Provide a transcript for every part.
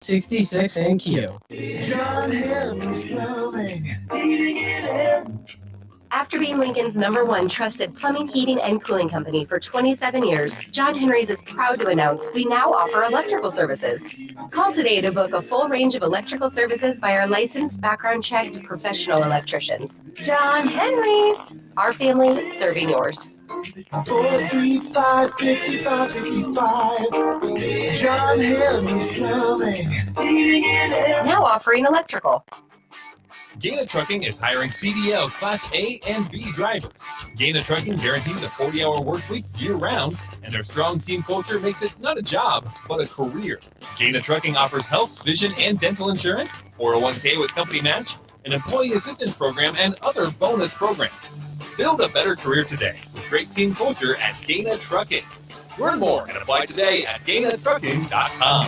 66 and Q. John Henry's Plumbing, heating it in. After being Lincoln's #1 trusted plumbing, heating, and cooling company for 27 years, John Henry's is proud to announce we now offer electrical services. Call today to book a full range of electrical services by our licensed, background-checked professional electricians. John Henry's, our family serving yours. 435-5555. John Henry's Plumbing, heating it in. Now offering electrical. Gaina Trucking is hiring CDL Class A and B drivers. Gaina Trucking guarantees a 40-hour work week year-round, and their strong team culture makes it not a job, but a career. Gaina Trucking offers health, vision, and dental insurance, 401k with company match, an employee assistance program, and other bonus programs. Build a better career today with great team culture at Gaina Trucking. Learn more and apply today at GainaTrucking.com.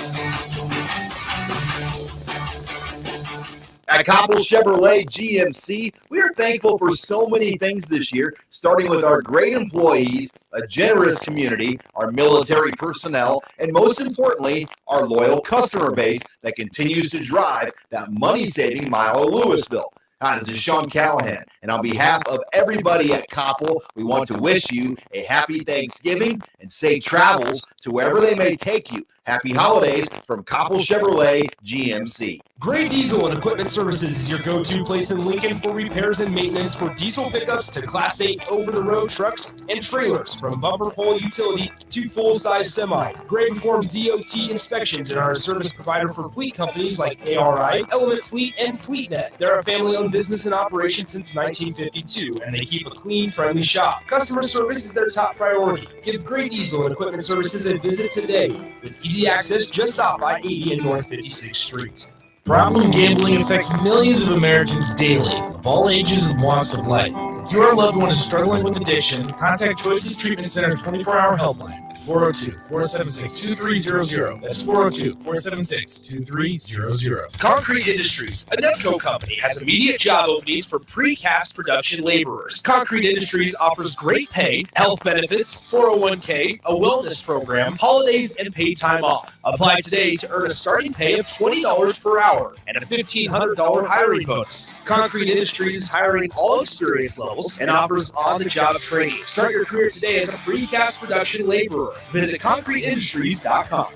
At Koppel Chevrolet GMC, we are thankful for so many things this year, starting with our great employees, a generous community, our military personnel, and most importantly, our loyal customer base that continues to drive that money-saving mile of Louisville. Hi, this is Sean Callahan, and on behalf of everybody at Koppel, we want to wish you a happy Thanksgiving and safe travels to wherever they may take you. Happy holidays from Koppel Chevrolet GMC. Gray Diesel and Equipment Services is your go-to place in Lincoln for repairs and maintenance for diesel pickups to Class 8 over-the-road trucks and trailers, from bumper pole utility to full-size semi. Gray performs DOT inspections and are a service provider for fleet companies like ARI, Element Fleet, and FleetNet. They're a family-owned business in operation since 1952, and they keep a clean, friendly shop. Customer service is their top priority. Give Gray Diesel and Equipment Services a visit today with easy access just off I-80 and North 56th Street. Problem gambling affects millions of Americans daily, of all ages and walks of life. If your loved one is struggling with addiction, contact Choices Treatment Center's 24-hour helpline at 402-476-2300. That's 402-476-2300. Concrete Industries, a Netco company, has immediate job openings for precast production laborers. Concrete Industries offers great pay, health benefits, 401k, a wellness program, holidays, and paid time off. Apply today to earn a starting pay of $20 per hour and a $1,500 hiring bonus. Concrete Industries is hiring all experience levels and offers on-the-job training. Start your career today as a precast production laborer. Visit concreteindustries.com.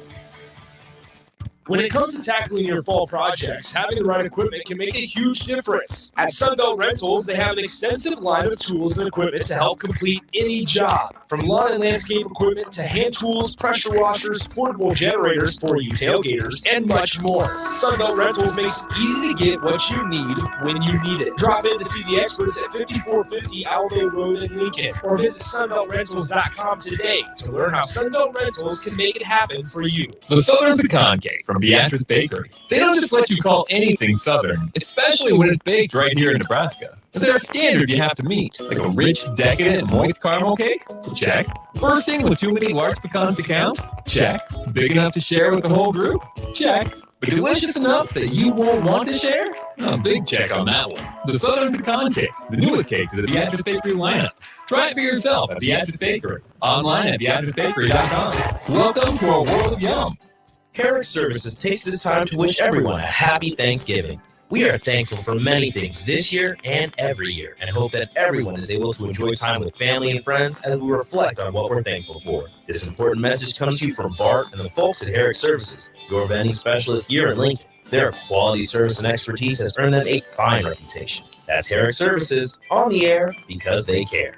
When it comes to tackling your fall projects, having the right equipment can make a huge difference. At Sunbelt Rentals, they have an extensive line of tools and equipment to help complete any job. From lawn and landscape equipment to hand tools, pressure washers, portable generators for you tailgaters, and much more. Sunbelt Rentals makes it easy to get what you need when you need it. Drop in to see the experts at 5450 Alvey Road in Lincoln, or visit sunbeltrentals.com today to learn how Sunbelt Rentals can make it happen for you. The Southern Pecan Cake from Beatrice Bakery. They don't just let you call anything Southern, especially when it's baked right here in Nebraska. But there are standards you have to meet, like a rich, decadent, moist caramel cake? Check. Bursting with too many large pecans to count? Check. Big enough to share with the whole group? Check. But delicious enough that you won't want to share? A big check on that one. The Southern Pecan Cake, the newest cake to the Beatrice Bakery lineup. Try it for yourself at Beatrice Bakery. Online at BeatriceBakery.com. Welcome to our world of yum. Herrick Services takes this time to wish everyone a happy Thanksgiving. We are thankful for many things this year and every year, and hope that everyone is able to enjoy time with family and friends as we reflect on what we're thankful for. This important message comes to you from Bart and the folks at Herrick Services, your vending specialist here in Lincoln. Their quality service and expertise has earned them a fine reputation. That's Herrick Services, on the air because they care.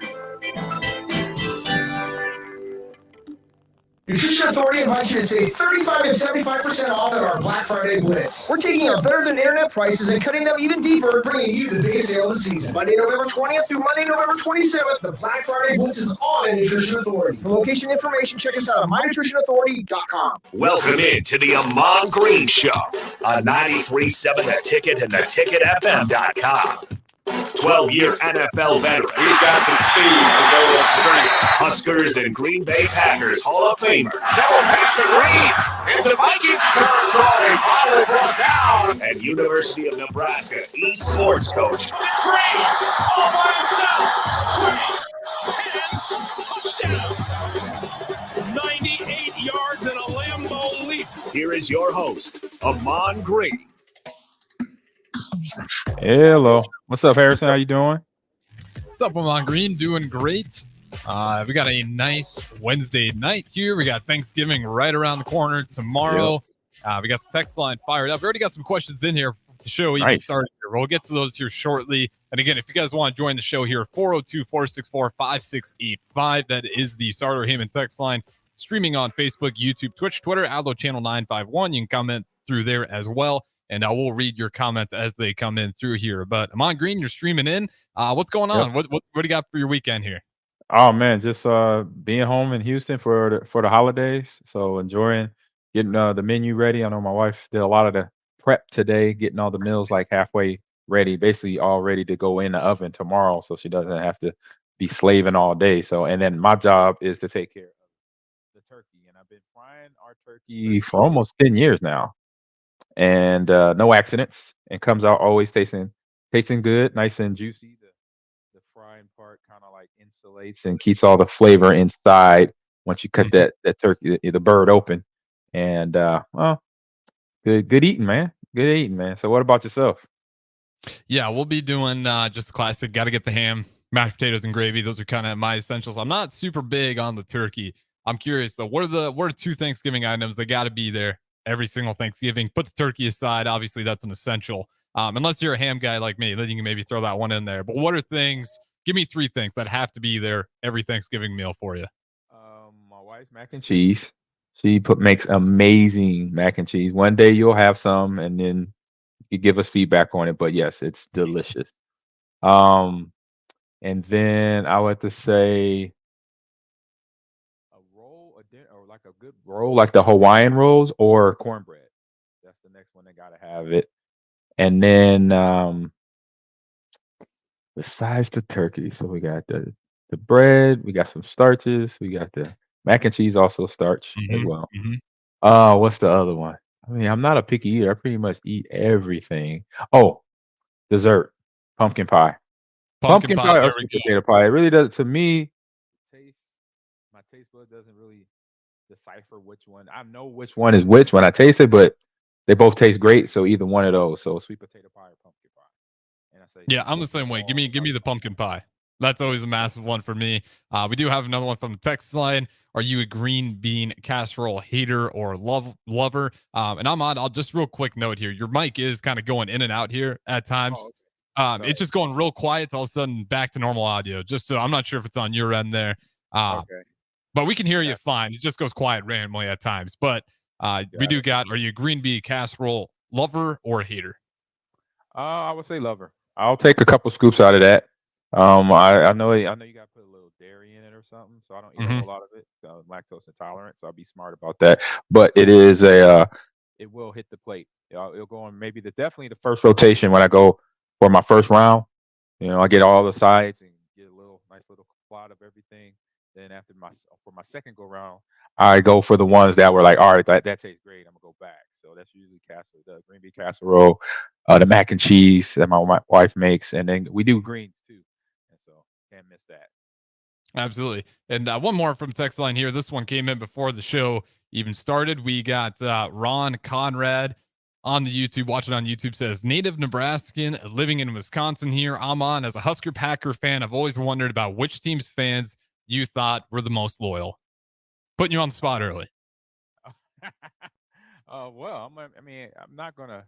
Nutrition Authority invites you to save 35 to 75% off at our Black Friday Blitz. We're taking our better-than-internet prices and cutting them even deeper, bringing you the biggest sale of the season. Monday, November 20th through Monday, November 27th, the Black Friday Blitz is on at Nutrition Authority. For location information, check us out at mynutritionauthority.com. Welcome in to the Ahman Green Show on 93.7 The Ticket and theticketfm.com. 12-year NFL veteran. He's got some speed to go with strength. Huskers and Green Bay Packers Hall of Famer. Shovel pass to Green. Into Vikings territory. Follow brought down. And University of Nebraska East sports coach. Green all by himself. 20, 10, touchdown. 98 yards and a Lambeau leap. Here is your host, Ahman Green. Hello. What's up, Harrison? How you doing? What's up, Ahman Green? Doing great. We got a nice Wednesday night here. We got Thanksgiving right around the corner tomorrow. We got the text line fired up. We already got some questions in here. The show even started here. We'll get to those here shortly. And again, if you guys want to join the show here, 402-464-5685. That is the Starter Heyman text line. Streaming on Facebook, YouTube, Twitch, Twitter, Aldo Channel 951. You can comment through there as well. And I will read your comments as they come in through here. But Ahman Green, you're streaming in. What's going on? What do you got for your weekend here? Oh man, just being home in Houston for the holidays. So enjoying getting the menu ready. I know my wife did a lot of the prep today, getting all the meals like halfway ready, basically all ready to go in the oven tomorrow, so she doesn't have to be slaving all day. So and then my job is to take care of the turkey, and I've been frying our turkey for almost 10 years now, and no accidents, and comes out always tasting good, nice and juicy. The frying part kind of like insulates and keeps all the flavor inside once you cut that turkey, the bird open. And well, good eating, man. Good eating, man. So what about yourself? Yeah, we'll be doing just classic. Got to get the ham, mashed potatoes, and gravy. Those are kind of my essentials. I'm not super big on the turkey. I'm curious though. What are two Thanksgiving items that got to be there every single Thanksgiving? Put the turkey aside. Obviously, that's an essential. Unless you're a ham guy like me, then you can maybe throw that one in there. But what are things? Give me three things that have to be there every Thanksgiving meal for you. My wife's mac and cheese. She makes amazing mac and cheese. One day you'll have some, and then you give us feedback on it. But yes, it's delicious. And then I would have to say a roll, or like a good roll, like the Hawaiian rolls or cornbread. That's the next one. They gotta have it. And then besides the turkey, so we got the bread, we got some starches, we got the mac and cheese, also starch as well. What's the other one? I mean, I'm not a picky eater. I pretty much eat everything. Oh, dessert, pumpkin pie. Pumpkin pie or sweet potato pie. It really does, to me, my taste bud doesn't really decipher which one. I know which one is which when I taste it, but they both taste great. So either one of those. So sweet potato pie or pumpkin pie. And I say, yeah, I'm the same way. Give me the pumpkin pie. That's always a massive one for me. We do have another one from the text line. Are you a green bean casserole hater or lover? And I'll just real quick note here. Your mic is kind of going in and out here at times. It's just going real quiet. All of a sudden back to normal audio. Just so I'm not sure if it's on your end there. But we can hear you fine. It just goes quiet randomly at times. But we do got, are you a green bean casserole lover or hater? I would say lover. I'll take a couple scoops out of that. I know you got to put a little dairy in it or something, so I don't eat a whole lot of it. I'm lactose intolerant, so I'll be smart about that. But it is it will hit the plate. It'll go on maybe definitely the first rotation when I go for my first round. I get all the sides and get a nice little plot of everything. Then after for my second go round, I go for the ones that were like, all right, that tastes great. I'm gonna go back. So that's usually the green bean casserole, the mac and cheese that my wife makes, and then we do greens too. And so can't miss that. Absolutely. And one more from text line here. This one came in before the show even started. We got Ron Conrad on the YouTube, watching on YouTube, says, native Nebraskan living in Wisconsin here. Ahman, as a Husker Packer fan, I've always wondered about which team's fans you thought were the most loyal. Putting you on the spot early. Well, I'm not gonna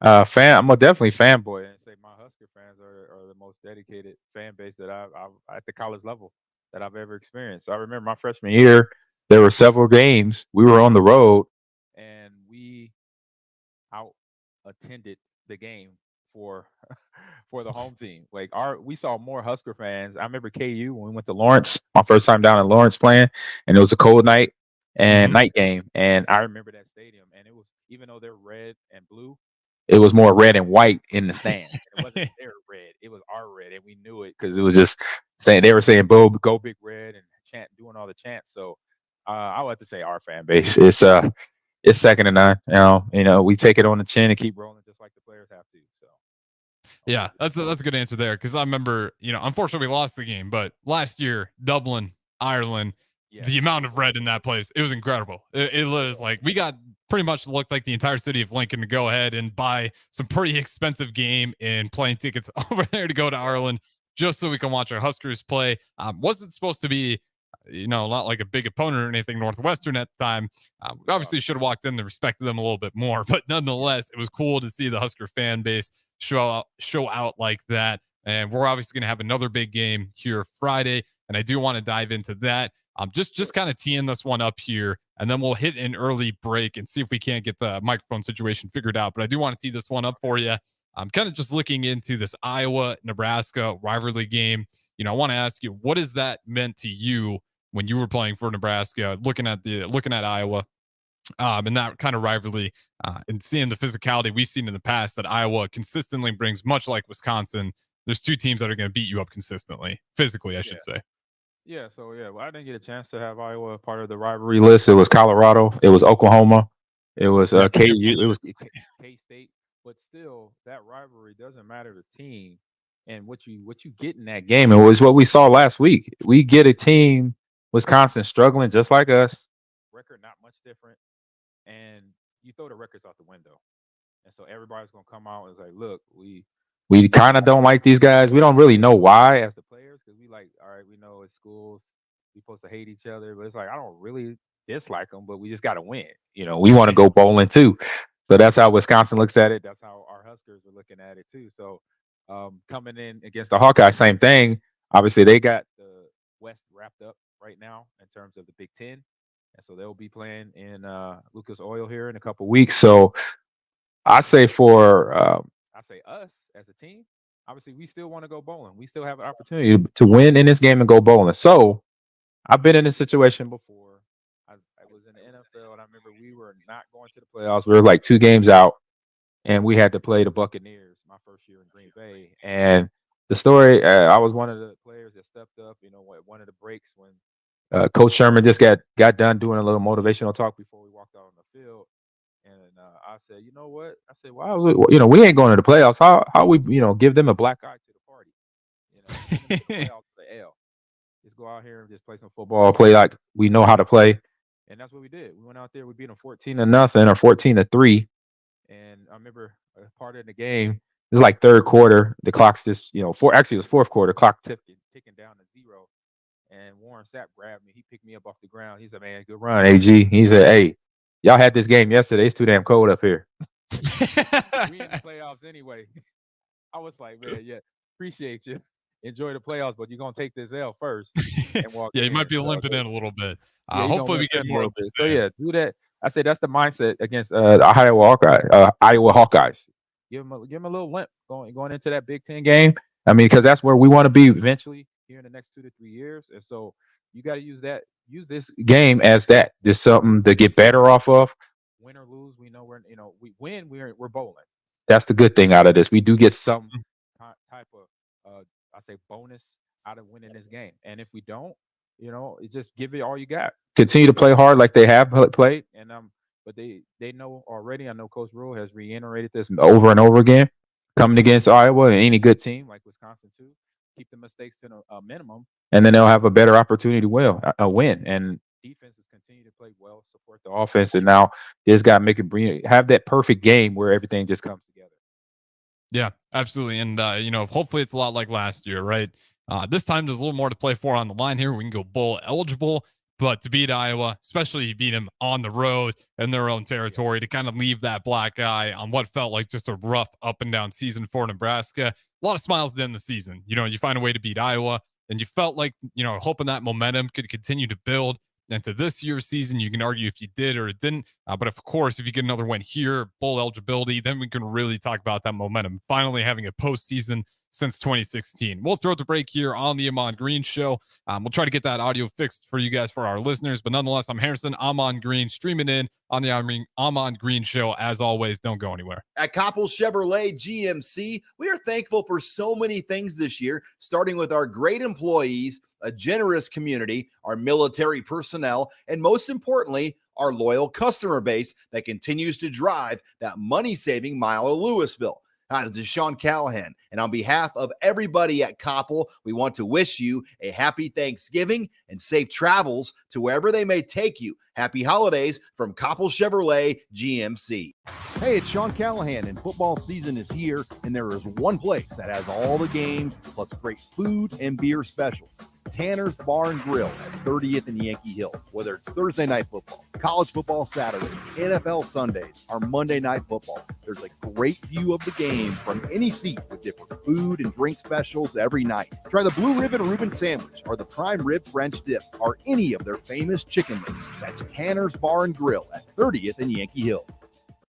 I'm definitely fanboy and say my Husker fans are the most dedicated fan base that I've at the college level that I've ever experienced. So I remember my freshman year, there were several games. We were on the road and we out attended the game for the home team. Like we saw more Husker fans. I remember KU when we went to Lawrence, my first time down in Lawrence playing, and it was a cold night and night game. And I remember that stadium, and it was, even though they're red and blue, it was more red and white in the stand. It wasn't their red; it was our red, and we knew it because it was just saying, they were saying "Go Big Red" and doing all the chants. So I would have to say our fan base. It's second to none. We take it on the chin and keep rolling, just like the players have to. So. Yeah, that's a good answer there, because I remember, unfortunately we lost the game, but last year, Dublin, Ireland, the amount of red in that place, it was incredible. It was like we got pretty much looked like the entire city of Lincoln to go ahead and buy some pretty expensive game and plane tickets over there to go to Ireland just so we can watch our Huskers play. Wasn't supposed to be, not like a big opponent or anything, Northwestern at the time. We obviously should have walked in to respect them a little bit more, but nonetheless, it was cool to see the Husker fan base show out like that. And we're obviously going to have another big game here Friday, and I do want to dive into that. Just kind of teeing this one up here, and then we'll hit an early break and see if we can't get the microphone situation figured out. But I do want to tee this one up for you. I'm kind of just looking into this Iowa-Nebraska rivalry game. I want to ask you, what has that meant to you when you were playing for Nebraska, looking at Iowa, and that kind of rivalry, and seeing the physicality we've seen in the past that Iowa consistently brings, much like Wisconsin. There's two teams that are going to beat you up consistently, physically, I should say. Yeah, well, I didn't get a chance to have Iowa part of the rivalry list. It was Colorado, it was Oklahoma, it was KU, it was K-State. But still, that rivalry doesn't matter the team and what you get in that game. It was what we saw last week. We get a team, Wisconsin, struggling just like us, record not much different, and you throw the records out the window. And so everybody's gonna come out and it's like, look, we kind of don't like these guys. We don't really know why as the players, because we like, all right, we know it's schools, we supposed to hate each other, but it's like I don't really dislike them, but we just got to win. We want to go bowling too. So that's how Wisconsin looks at it. That's how our Huskers are looking at it too. So coming in against the Hawkeyes, same thing. Obviously, they got the West wrapped up right now in terms of the Big Ten, and so they'll be playing in Lucas Oil here in a couple weeks. So I say us as a team, obviously we still want to go bowling. We still have an opportunity to win in this game and go bowling. So I've been in this situation before. I was in the NFL, and I remember we were not going to the playoffs. We were like 2 games out, and we had to play the Buccaneers my first year in Green Bay. And the story, I was one of the players that stepped up, one of the breaks when Coach Sherman just got done doing a little motivational talk before we walked out on the field. And I said, you know what? I said, wow, we ain't going to the playoffs. How we, give them a black eye to the party? Give them the playoffs to the L. Just go out here and just play some football, play like we know how to play. And that's what we did. We went out there, we beat them 14-0 or 14-3. And I remember a part of the game, it was like third quarter. The clock's just, it was fourth quarter, clock ticking down to 0. And Warren Sapp grabbed me. He picked me up off the ground. He said, man, good run, AG. He said, hey, y'all had this game yesterday. It's too damn cold up here. We in the playoffs anyway. I was like, man, yeah, appreciate you. Enjoy the playoffs, but you're going to take this L first. And walk yeah, you might be limping in a little bit. Yeah, hopefully we get more of this. So, yeah, do that. I say that's the mindset against Iowa Hawkeyes. Give them a little limp going into that Big Ten game. I mean, because that's where we want to be eventually here in the next 2 to 3 years. And so you got to use this game as that. Just something to get better off of. Win or lose, we know we win, we're bowling. That's the good thing out of this. We do get some type of I say bonus out of winning this game. And if we don't, just give it all you got. Continue to play hard like they have played. And but they know already. I know Coach Rule has reiterated this over and over again. Coming against Iowa and any good team like Wisconsin too, keep the mistakes to a minimum, and then they'll have a better opportunity to win. And defenses continue to play well, support the offense, and now just got to have that perfect game where everything just comes together. Yeah, absolutely. And, hopefully it's a lot like last year, right? This time there's a little more to play for on the line here. We can go bowl eligible, but to beat Iowa, especially beat them on the road in their own territory, to kind of leave that black eye on what felt like just a rough up and down season for Nebraska. A lot of smiles to end the season. You find a way to beat Iowa, and you felt like, hoping that momentum could continue to build. And to this year's season, you can argue if you did or it didn't. But of course, if you get another win here, bowl eligibility, then we can really talk about that momentum. Finally having a postseason since 2016. We'll throw the break here on the Ahman Green Show. We'll try to get that audio fixed for you guys, for our listeners. But nonetheless, I'm Harrison Ahman Green, streaming in on the Ahman Green Show. As always, don't go anywhere. At Koppel Chevrolet GMC, we are thankful for so many things this year, starting with our great employees, a generous community, our military personnel, and most importantly, our loyal customer base that continues to drive that money-saving mile of Louisville. Hi, this is Sean Callahan, and on behalf of everybody at Koppel, we want to wish you a happy Thanksgiving and safe travels to wherever they may take you. Happy holidays from Koppel Chevrolet GMC. Hey, it's Sean Callahan, and football season is here, and there is one place that has all the games, plus great food and beer specials. Tanner's Bar and Grill at 30th and Yankee Hill. Whether it's Thursday night football, college football Saturdays, NFL Sundays, or Monday night football, there's a great view of the game from any seat with different food and drink specials every night. Try the Blue Ribbon Reuben Sandwich or the Prime Rib French Dip or any of their famous chicken wings. That's Tanner's Bar and Grill at 30th and Yankee Hill.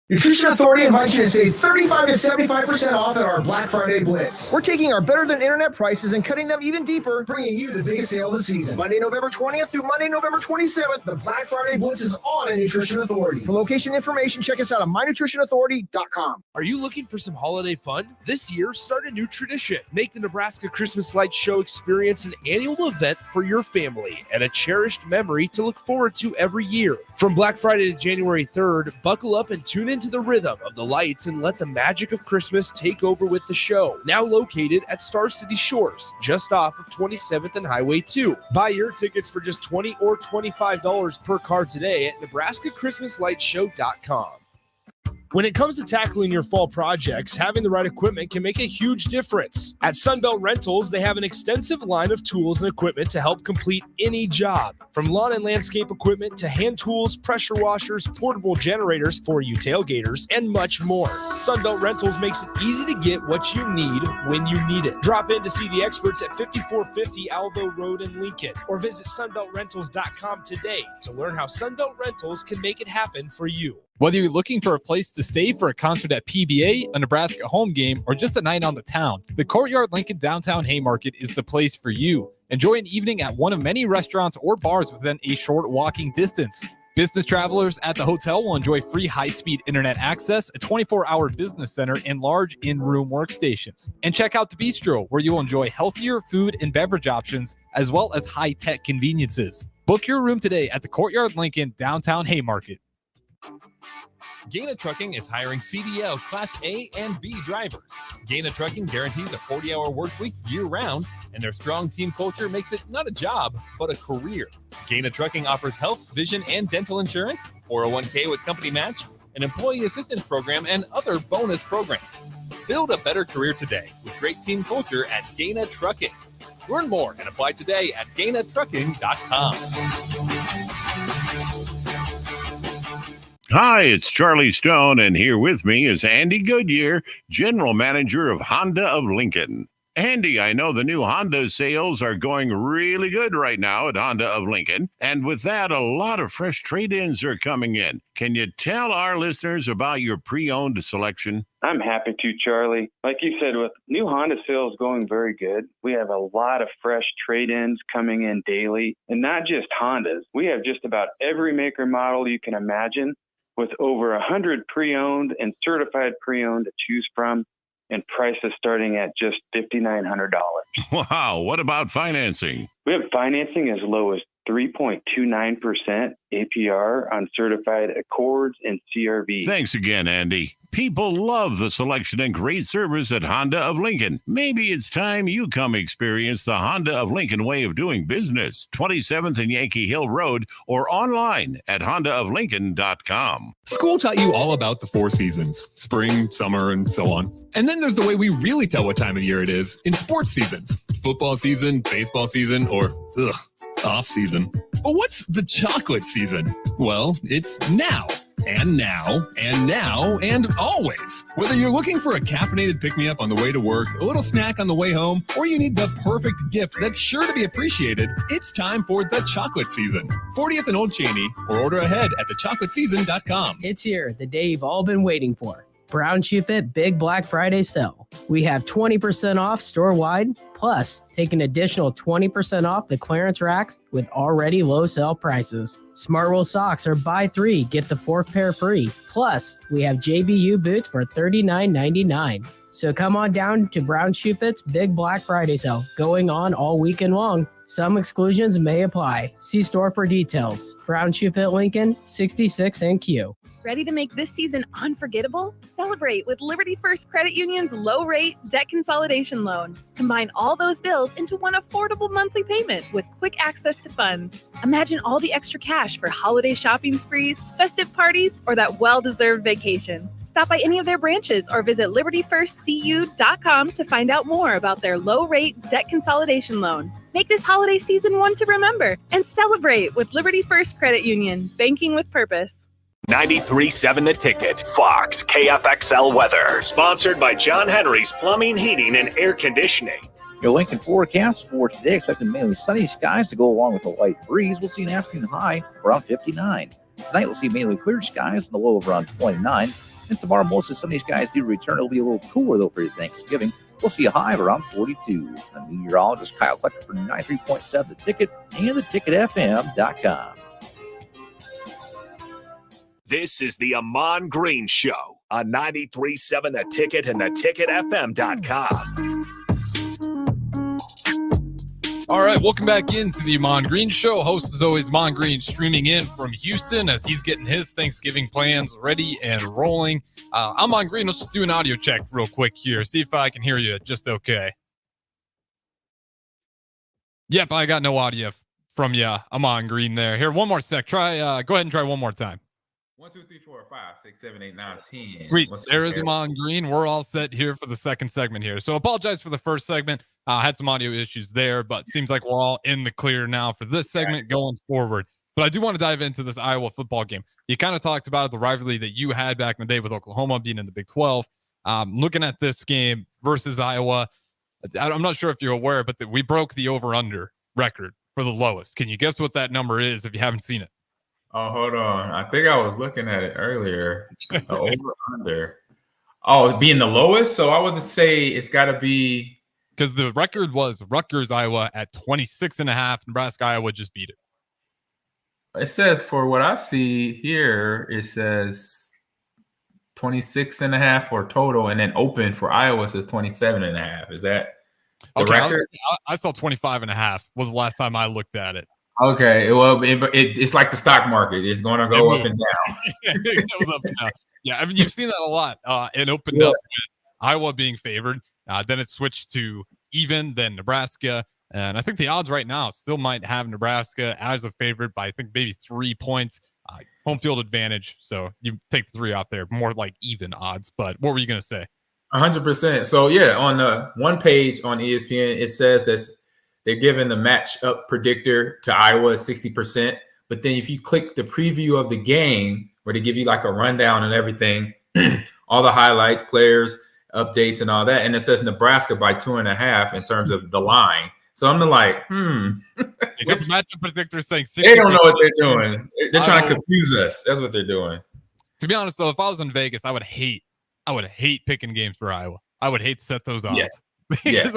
Nutrition Authority invites you to save 35 to 75% off at our Black Friday Blitz. We're taking our better than internet prices and cutting them even deeper, bringing you the biggest sale of the season. Monday, November 20th through Monday, November 27th, the Black Friday Blitz is on at Nutrition Authority. For location information, check us out at mynutritionauthority.com. Are you looking for some holiday fun? This year, start a new tradition. Make the Nebraska Christmas Light Show experience an annual event for your family and a cherished memory to look forward to every year. From Black Friday to January 3rd, buckle up and tune into the rhythm of the lights and let the magic of Christmas take over with the show. Now located at Star City Shores, just off of 27th and Highway 2. Buy your tickets for just $20 or $25 per car today at NebraskaChristmasLightShow.com. When it comes to tackling your fall projects, having the right equipment can make a huge difference. At Sunbelt Rentals, they have an extensive line of tools and equipment to help complete any job. From lawn and landscape equipment to hand tools, pressure washers, portable generators for you tailgaters, and much more. Sunbelt Rentals makes it easy to get what you need when you need it. Drop in to see the experts at 5450 Alvo Road in Lincoln, or visit sunbeltrentals.com today to learn how Sunbelt Rentals can make it happen for you. Whether you're looking for a place to stay for a concert at PBA, a Nebraska home game, or just a night on the town, the Courtyard Lincoln Downtown Haymarket is the place for you. Enjoy an evening at one of many restaurants or bars within a short walking distance. Business travelers at the hotel will enjoy free high-speed internet access, a 24-hour business center, and large in-room workstations. And check out the bistro, where you'll enjoy healthier food and beverage options, as well as high-tech conveniences. Book your room today at the Courtyard Lincoln Downtown Haymarket. Gaina Trucking is hiring CDL Class A and B drivers. Gaina Trucking guarantees a 40-hour work week year-round, and their strong team culture makes it not a job, but a career. Gaina Trucking offers health, vision, and dental insurance, 401k with company match, an employee assistance program, and other bonus programs. Build a better career today with great team culture at Gaina Trucking. Learn more and apply today at GainaTrucking.com. Hi, it's Charlie Stone, and here with me is Andy Goodyear, General Manager of Honda of Lincoln. Andy, I know the new Honda sales are going really good right now at Honda of Lincoln, and with that, a lot of fresh trade-ins are coming in. Can you tell our listeners about your pre-owned selection? I'm happy to, Charlie. Like you said, with new Honda sales going very good, we have a lot of fresh trade-ins coming in daily, and not just Hondas. We have just about every maker model you can imagine, with over 100 pre-owned and certified pre-owned to choose from, and prices starting at just $5,900. Wow, what about financing? We have financing as low as 3.29% APR on certified Accords and CRV. Thanks again, Andy. People love the selection and great service at Honda of Lincoln. Maybe it's time you come experience the Honda of Lincoln way of doing business. 27th and Yankee Hill Road, or online at hondaoflincoln.com. School taught you all about the 4 seasons: spring, summer, and so on. And then there's the way we really tell what time of year it is in sports seasons: football season, baseball season, or off season. But what's the chocolate season? Well, it's now. And now, and now, and always. Whether you're looking for a caffeinated pick-me-up on the way to work, a little snack on the way home, or you need the perfect gift that's sure to be appreciated, it's time for the chocolate season. 40th and Old Cheney, or order ahead at thechocolateseason.com. It's here, the day you've all been waiting for. Brown Shoe Fit Big Black Friday Sale. We have 20% off store-wide, plus take an additional 20% off the clearance racks with already low sale prices. Smartwool socks are buy 3, get the 4th pair free. Plus, we have JBU boots for $39.99. So come on down to Brown Shoe Fit's Big Black Friday sale, going on all weekend long. Some exclusions may apply. See store for details. Brown Shoe Fit Lincoln, 66 and Q. Ready to make this season unforgettable? Celebrate with Liberty First Credit Union's low-rate debt consolidation loan. Combine all those bills into one affordable monthly payment with quick access to funds. Imagine all the extra cash for holiday shopping sprees, festive parties, or that well-deserved vacation. Stop by any of their branches or visit libertyfirstcu.com to find out more about their low-rate debt consolidation loan. Make this holiday season one to remember and celebrate with Liberty First Credit Union, banking with purpose. 93.7 The Ticket, Fox, KFXL weather. Sponsored by John Henry's Plumbing, Heating, and Air Conditioning. Your Lincoln forecast for today, expecting mainly sunny skies to go along with a light breeze. We'll see an afternoon high around 59. Tonight, we'll see mainly clear skies and the low of around 29. And tomorrow, most of the sunny skies do return. It'll be a little cooler, though, for your Thanksgiving. We'll see a high of around 42. I'm meteorologist Kyle Klecker for 93.7 The Ticket and theticketfm.com. This is the Ahman Green Show on 93.7 The Ticket and theticketfm.com. All right, welcome back into the Ahman Green Show. Host is always Ahman Green, streaming in from Houston as he's getting his Thanksgiving plans ready and rolling. Ahman Green, let's just do an audio check real quick here. See if I can hear you just okay. Yep, I got no audio from you, Ahman Green there. Here, one more sec. Try. Go ahead and try one more time. 1, 2, 3, 4, 5, 6, 7, 8, 9, 10. Sweet. There is Ahman Green. We're all set here for the second segment here. So apologize for the first segment. Had some audio issues there, but seems like we're all in the clear now for this segment going forward. But I do want to dive into this Iowa football game. You kind of talked about the rivalry that you had back in the day with Oklahoma being in the Big 12. Looking at this game versus Iowa, I'm not sure if you're aware, but we broke the over-under record for the lowest. Can you guess what that number is if you haven't seen it? Oh, hold on. I think I was looking at it earlier. Over under. Oh, being the lowest. So I would say it's got to be, because the record was Rutgers, Iowa at 26.5. Nebraska, Iowa just beat it. It says, for what I see here, it says 26.5 for total, and then open for Iowa says 27.5. Is that the record? I saw 25.5 was the last time I looked at it. Okay, well, it's like the stock market. It's going to go up and down. It was up and down. Yeah, I mean, you've seen that a lot. It opened up with Iowa being favored. Then it switched to even, then Nebraska. And I think the odds right now still might have Nebraska as a favorite by, I think, maybe 3 points. Home field advantage. So you take the 3 off there, more like even odds. But what were you going to say? 100%. So, yeah, on the one page on ESPN, it says that they're giving the match-up predictor to Iowa 60%. But then if you click the preview of the game, where they give you like a rundown and everything, all the highlights, players, updates, and all that, and it says Nebraska by 2.5 in terms of the line. So I'm like, The matchup predictor saying 60%. They don't know what they're doing. They're trying to confuse us. That's what they're doing. To be honest, though, if I was in Vegas, I would hate picking games for Iowa. I would hate to set those odds. Yeah.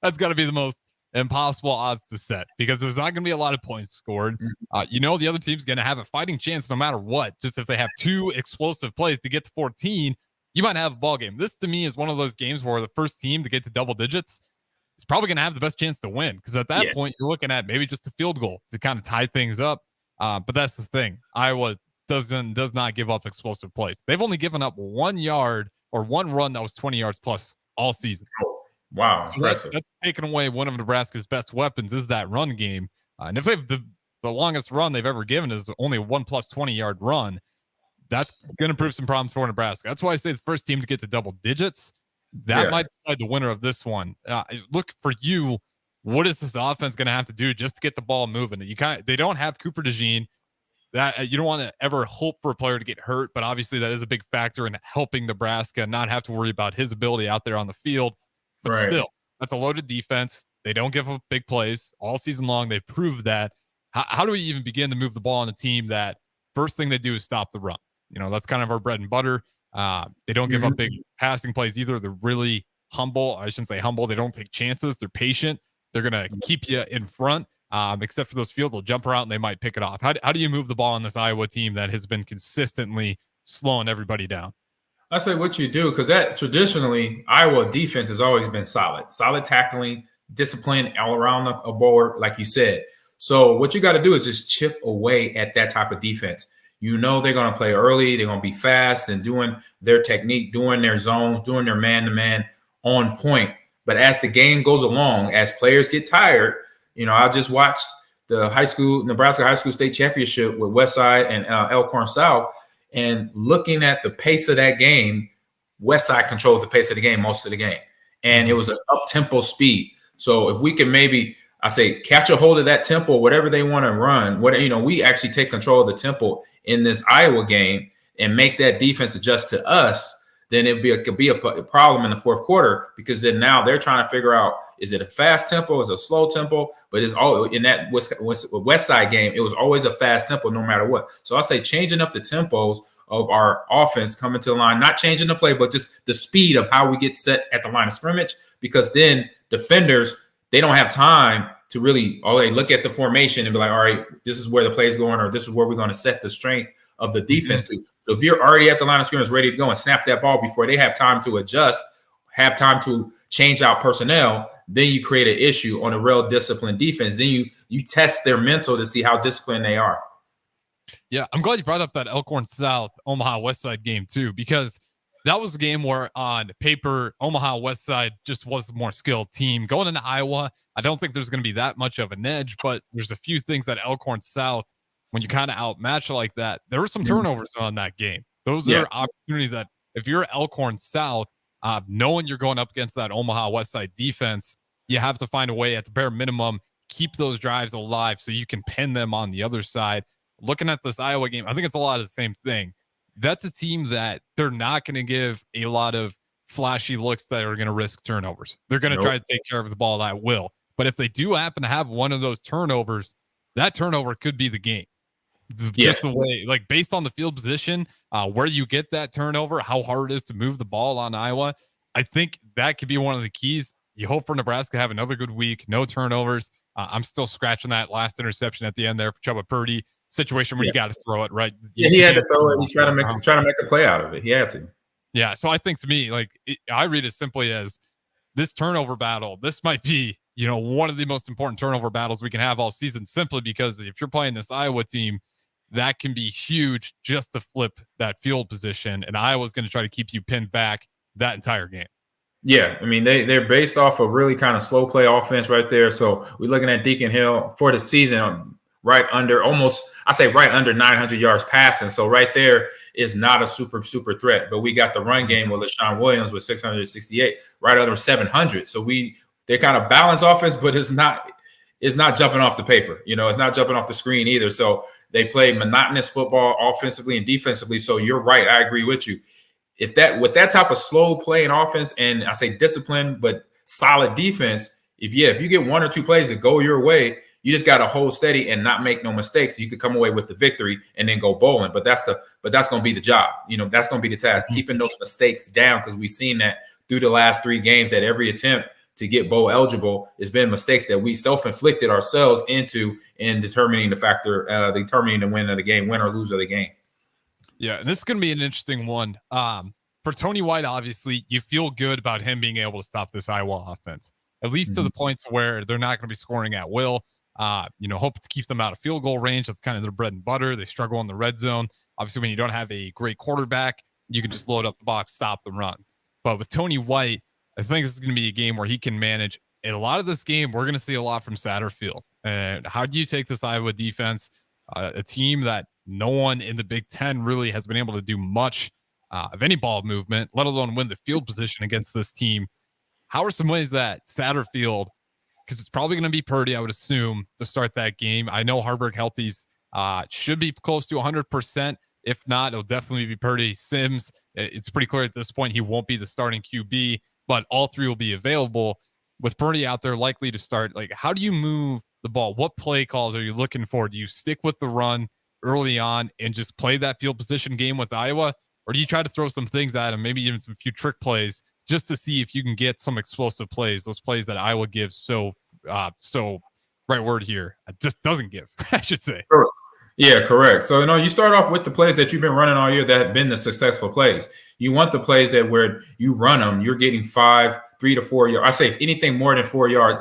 That's got to be the most impossible odds to set, because there's not going to be a lot of points scored. The other team's going to have a fighting chance no matter what. Just if they have 2 explosive plays to get to 14, you might have a ball game. This to me is one of those games where the first team to get to double digits is probably going to have the best chance to win, because at that point you're looking at maybe just a field goal to kind of tie things up. But that's the thing. Iowa does not give up explosive plays. They've only given up 1 yard or 1 run that was 20 yards plus all season. Wow. So that's taken away one of Nebraska's best weapons, is that run game. And if they've the longest run they've ever given is only a 1 plus 20-yard run, that's going to prove some problems for Nebraska. That's why I say the first team to get to double digits, that might decide the winner of this one. Look, for you, what is this offense going to have to do just to get the ball moving? They don't have Cooper DeJean. That you don't want to ever hope for a player to get hurt, but obviously that is a big factor in helping Nebraska not have to worry about his ability out there on the field. But still, that's a loaded defense. They don't give up big plays all season long. They've proved that. How do we even begin to move the ball on a team that first thing they do is stop the run? That's kind of our bread and butter. They don't give up big passing plays either. They're really humble. I shouldn't say humble. They don't take chances. They're patient. They're going to keep you in front. Except for those fields, they'll jump around and they might pick it off. How do you move the ball on this Iowa team that has been consistently slowing everybody down? I say what you do, because that traditionally Iowa defense has always been solid tackling, discipline all around the board, like you said. So what you got to do is just chip away at that type of defense. You know they're going to play early, they're going to be fast and doing their technique, doing their zones, doing their man-to-man on point. But as the game goes along, as players get tired, I just watched the Nebraska High School State Championship with Westside and Elkhorn South, and looking at the pace of that game, Westside controlled the pace of the game most of the game, and it was an up-tempo speed. So if we can maybe, I say, catch a hold of that tempo, whatever they want to run, we actually take control of the tempo in this Iowa game and make that defense adjust to us, then it could be a problem in the fourth quarter, because then now they're trying to figure out, is it a fast tempo, is it a slow tempo? But it's all in that West Side game, it was always a fast tempo no matter what. So I say changing up the tempos of our offense coming to the line, not changing the play, but just the speed of how we get set at the line of scrimmage, because then defenders, they don't have time to really look at the formation and be like, all right, this is where the play is going, or this is where we're going to set the strength of the defense to. So if you're already at the line of scrimmage ready to go and snap that ball before they have time to adjust, have time to change out personnel, then you create an issue on a real disciplined defense. Then you test their mental to see how disciplined they are. Yeah, I'm glad you brought up that Elkhorn South Omaha Westside game too, because that was a game where on paper Omaha Westside just was the more skilled team. Going into Iowa, I don't think there's going to be that much of an edge, but there's a few things that Elkhorn South, when you kind of outmatch like that, there were some turnovers on that game. Those are opportunities that if you're Elkhorn South, knowing you're going up against that Omaha Westside defense, you have to find a way at the bare minimum, keep those drives alive so you can pin them on the other side. Looking at this Iowa game, I think it's a lot of the same thing. That's a team that they're not going to give a lot of flashy looks that are going to risk turnovers. They're going to try to take care of the ball at will. But if they do happen to have one of those turnovers, that turnover could be the game. Just the way, like based on the field position, where you get that turnover, how hard it is to move the ball on Iowa, I think that could be one of the keys. You hope for Nebraska to have another good week, no turnovers. I'm still scratching that last interception at the end there for Chubba Purdy situation where you got to throw it, right? He had to throw it. He tried to make a play out of it. He had to. Yeah, so I think to me, I read it simply as this turnover battle. This might be, one of the most important turnover battles we can have all season, simply because if you're playing this Iowa team, that can be huge just to flip that field position. And Iowa's going to try to keep you pinned back that entire game. Yeah, I mean, they're based off of really kind of slow play offense right there. So we're looking at Deacon Hill for the season right under 900 yards passing. So right there is not a super threat. But we got the run game with LaShawn Williams with 668, right under 700. So they're kind of balanced offense, but it's not jumping off the paper. It's not jumping off the screen either. So they play monotonous football offensively and defensively. So you're right. I agree with you. With that type of slow playing offense and I say discipline, but solid defense, if you get one or two plays that go your way, you just got to hold steady and not make no mistakes. So you could come away with the victory and then go bowling. But that's going to be the job. That's going to be the task, keeping those mistakes down, because we've seen that through the last 3 games that every attempt to get bowl eligible has been mistakes that we self-inflicted ourselves into in determining determining the win of the game, win or lose of the game. Yeah, and this is going to be an interesting one. For Tony White, obviously, you feel good about him being able to stop this Iowa offense, at least to the points where they're not going to be scoring at will. Hope to keep them out of field goal range. That's kind of their bread and butter. They struggle in the red zone. Obviously, when you don't have a great quarterback, you can just load up the box, stop the run. But with Tony White, I think this is going to be a game where he can manage. In a lot of this game, we're going to see a lot from Satterfield. And how do you take this Iowa defense, a team that no one in the Big Ten really has been able to do much of any ball movement, let alone win the field position against this team? How are some ways that Satterfield, because it's probably going to be Purdy, I would assume, to start that game. I know Harburg Healthy's should be close to 100%. If not, it'll definitely be Purdy. Sims, it's pretty clear at this point he won't be the starting QB, but all 3 will be available. With Purdy out there likely to start, how do you move the ball? What play calls are you looking for? Do you stick with the run early on and just play that field position game with Iowa? Or do you try to throw some things at him, maybe even some few trick plays just to see if you can get some explosive plays, those plays that Iowa gives so right word here, just doesn't give, I should say. Yeah, correct. So, you start off with the plays that you've been running all year that have been the successful plays. You want the plays that where you run them, you're getting 3 to 4 yards. I say if anything more than 4 yards,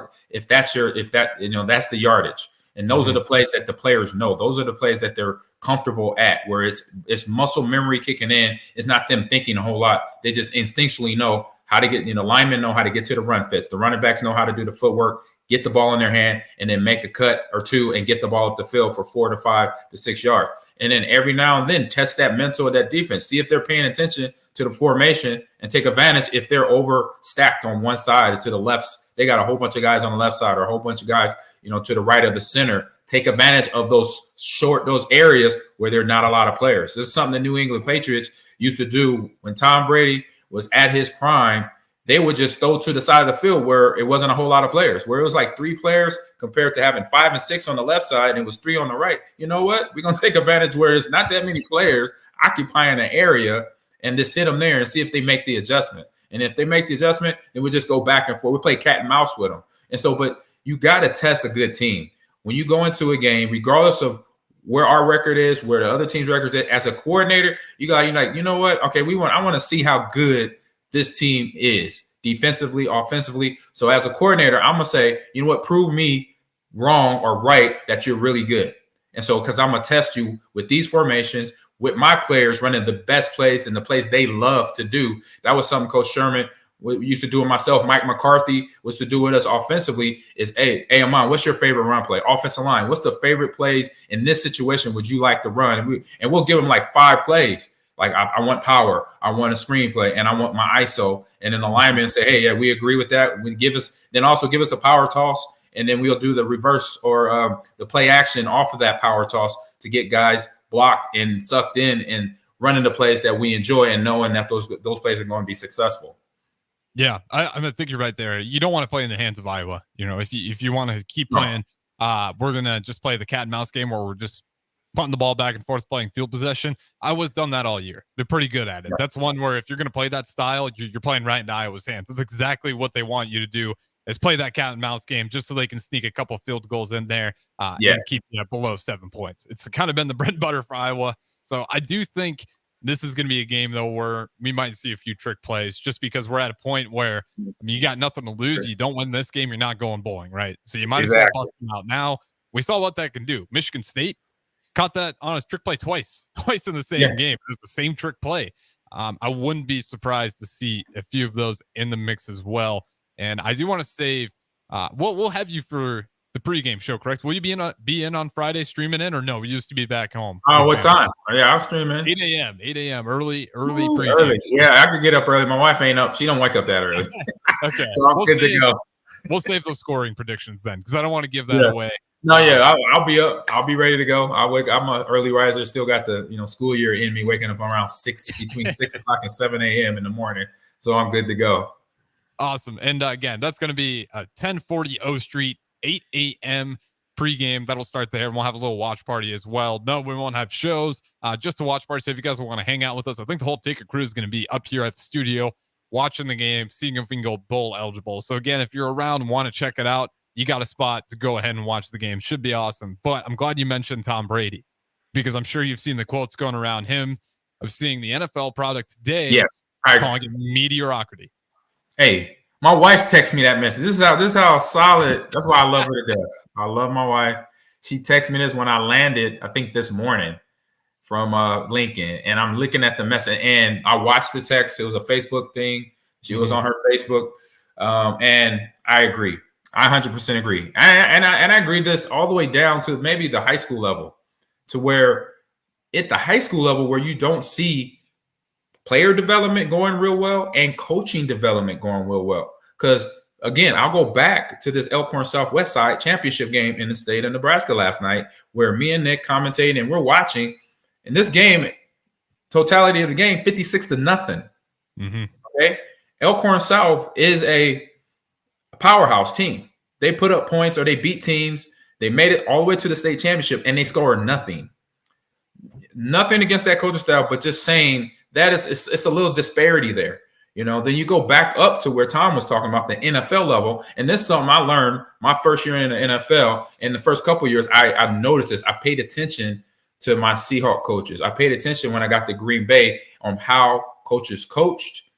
that's the yardage. And those are the plays that the players know. Those are the plays that they're comfortable at, where it's muscle memory kicking in. It's not them thinking a whole lot. They just instinctually know how to get, linemen know how to get to the run fits. The running backs know how to do the footwork, get the ball in their hand, and then make a cut or two and get the ball up the field for 4 to 5 to 6 yards. And then every now and then test that mental of that defense. See if they're paying attention to the formation and take advantage if they're overstacked on one side to the left. They got a whole bunch of guys on the left side or a whole bunch of guys, to the right of the center. Take advantage of those areas where there are not a lot of players. This is something the New England Patriots used to do when Tom Brady was at his prime. They would just throw to the side of the field where it wasn't a whole lot of players, where it was like 3 players compared to having 5 and 6 on the left side, and it was 3 on the right. You know what? We're going to take advantage where it's not that many players occupying an area and just hit them there and see if they make the adjustment. And if they make the adjustment, then we just go back and forth. We play cat and mouse with them. And so, but you got to test a good team. When you go into a game, regardless of where our record is, where the other team's record is, as a coordinator, you're like, you know what? Okay, I want to see how good this team is defensively, offensively. So as a coordinator, I'm going to say, you know what, prove me wrong or right that you're really good. And so, because I'm going to test you with these formations, with my players running the best plays and the plays they love to do. That was something Coach Sherman used to do it myself. Mike McCarthy was to do with us offensively is, hey, Ahman, what's your favorite run play? Offensive line, what's the favorite plays in this situation would you like to run? And we'll give them like 5 plays. Like I want power, I want a screenplay, and I want my ISO. And then the linemen say, hey, yeah, we agree with that. Then also give us a power toss, and then we'll do the reverse or the play action off of that power toss to get guys blocked and sucked in and running the plays that we enjoy and knowing that those plays are going to be successful. Yeah, I think you're right there. You don't want to play in the hands of Iowa. If you want to keep playing, we're gonna just play the cat and mouse game where we're just punting the ball back and forth, playing field possession. Iowa's done that all year. They're pretty good at it. That's one where if you're going to play that style, you're playing right into Iowa's hands. That's exactly what they want you to do, is play that cat and mouse game just so they can sneak a couple field goals in there and keep below 7 points. It's kind of been the bread and butter for Iowa. So I do think this is going to be a game, though, where we might see a few trick plays just because we're at a point where you got nothing to lose. You don't win this game, you're not going bowling, right? So you might as well bust them out now. We saw what that can do. Michigan State caught that on a trick play twice in the same game. It was the same trick play. I wouldn't be surprised to see a few of those in the mix as well. And I do want to save. We'll have you for the pregame show, correct? Will you be in on Friday streaming in, or no? We used to be back home. Oh, what time? Yeah, I'll stream in. 8 a.m. Early pregame. Early. Yeah, I could get up early. My wife ain't up. She don't wake up that early. Okay, so I'm good to go. We'll save those scoring predictions then, because I don't want to give that away. No, yeah, I'll be up. I'll be ready to go. I'm an early riser. Still got the school year in me, waking up around between 6 o'clock and 7 a.m. in the morning. So I'm good to go. Awesome. And again, that's going to be 1040 O Street, 8 a.m. pregame. That'll start there, and we'll have a little watch party as well. No, we won't have shows, just a watch party. So if you guys want to hang out with us, I think the whole Ticket crew is going to be up here at the studio watching the game, seeing if we can go bowl eligible. So again, if you're around and want to check it out, you got a spot to go ahead and watch the game. Should be awesome. But I'm glad you mentioned Tom Brady, because I'm sure you've seen the quotes going around him of seeing the NFL product today. Yes, calling it mediocrity. Hey, my wife texted me that message. This is how solid. That's why I love her to death. I love my wife. She texted me this when I landed, I think this morning, from Lincoln, and I'm looking at the message, and I watched the text. It was a Facebook thing. She was on her Facebook, and I agree. I 100% agree. And I agree this all the way down to maybe the high school level, to where at the high school level where you don't see player development going real well and coaching development going real well. Because, again, I'll go back to this Elkhorn Southwest Side championship game in the state of Nebraska last night, where me and Nick commentated and we're watching. In this game, totality of the game, 56-0. Okay? Elkhorn South is a powerhouse team. They put up points or they beat teams. They made it all the way to the state championship and they scored nothing. Nothing against that coaching style, but just saying that it's a little disparity there. Then you go back up to where Tom was talking about the NFL level. And this is something I learned my first year in the NFL. In the first couple of years, I noticed this. I paid attention to my Seahawk coaches. I paid attention when I got to Green Bay on how coaches coached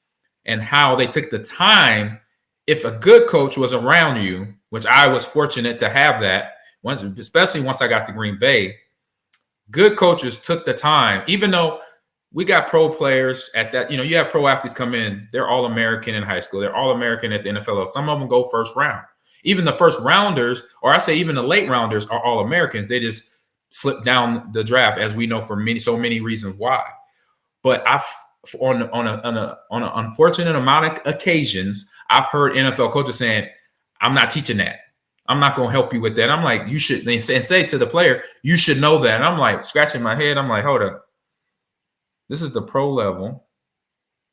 and how they took the time. If a good coach was around you, which I was fortunate to have that, especially once I got to Green Bay, good coaches took the time, even though we got pro players at that. You have pro athletes come in. They're all American in high school. They're all American at the NFL level. Some of them go first round. Even the first rounders, or I say even the late rounders, are all Americans. They just slip down the draft, as we know, for so many reasons why. But on an unfortunate amount of occasions, I've heard NFL coaches saying, "I'm not teaching that. I'm not going to help you with that." I'm like, you should, and say to the player, "You should know that." And I'm like scratching my head. I'm like, hold up. This is the pro level.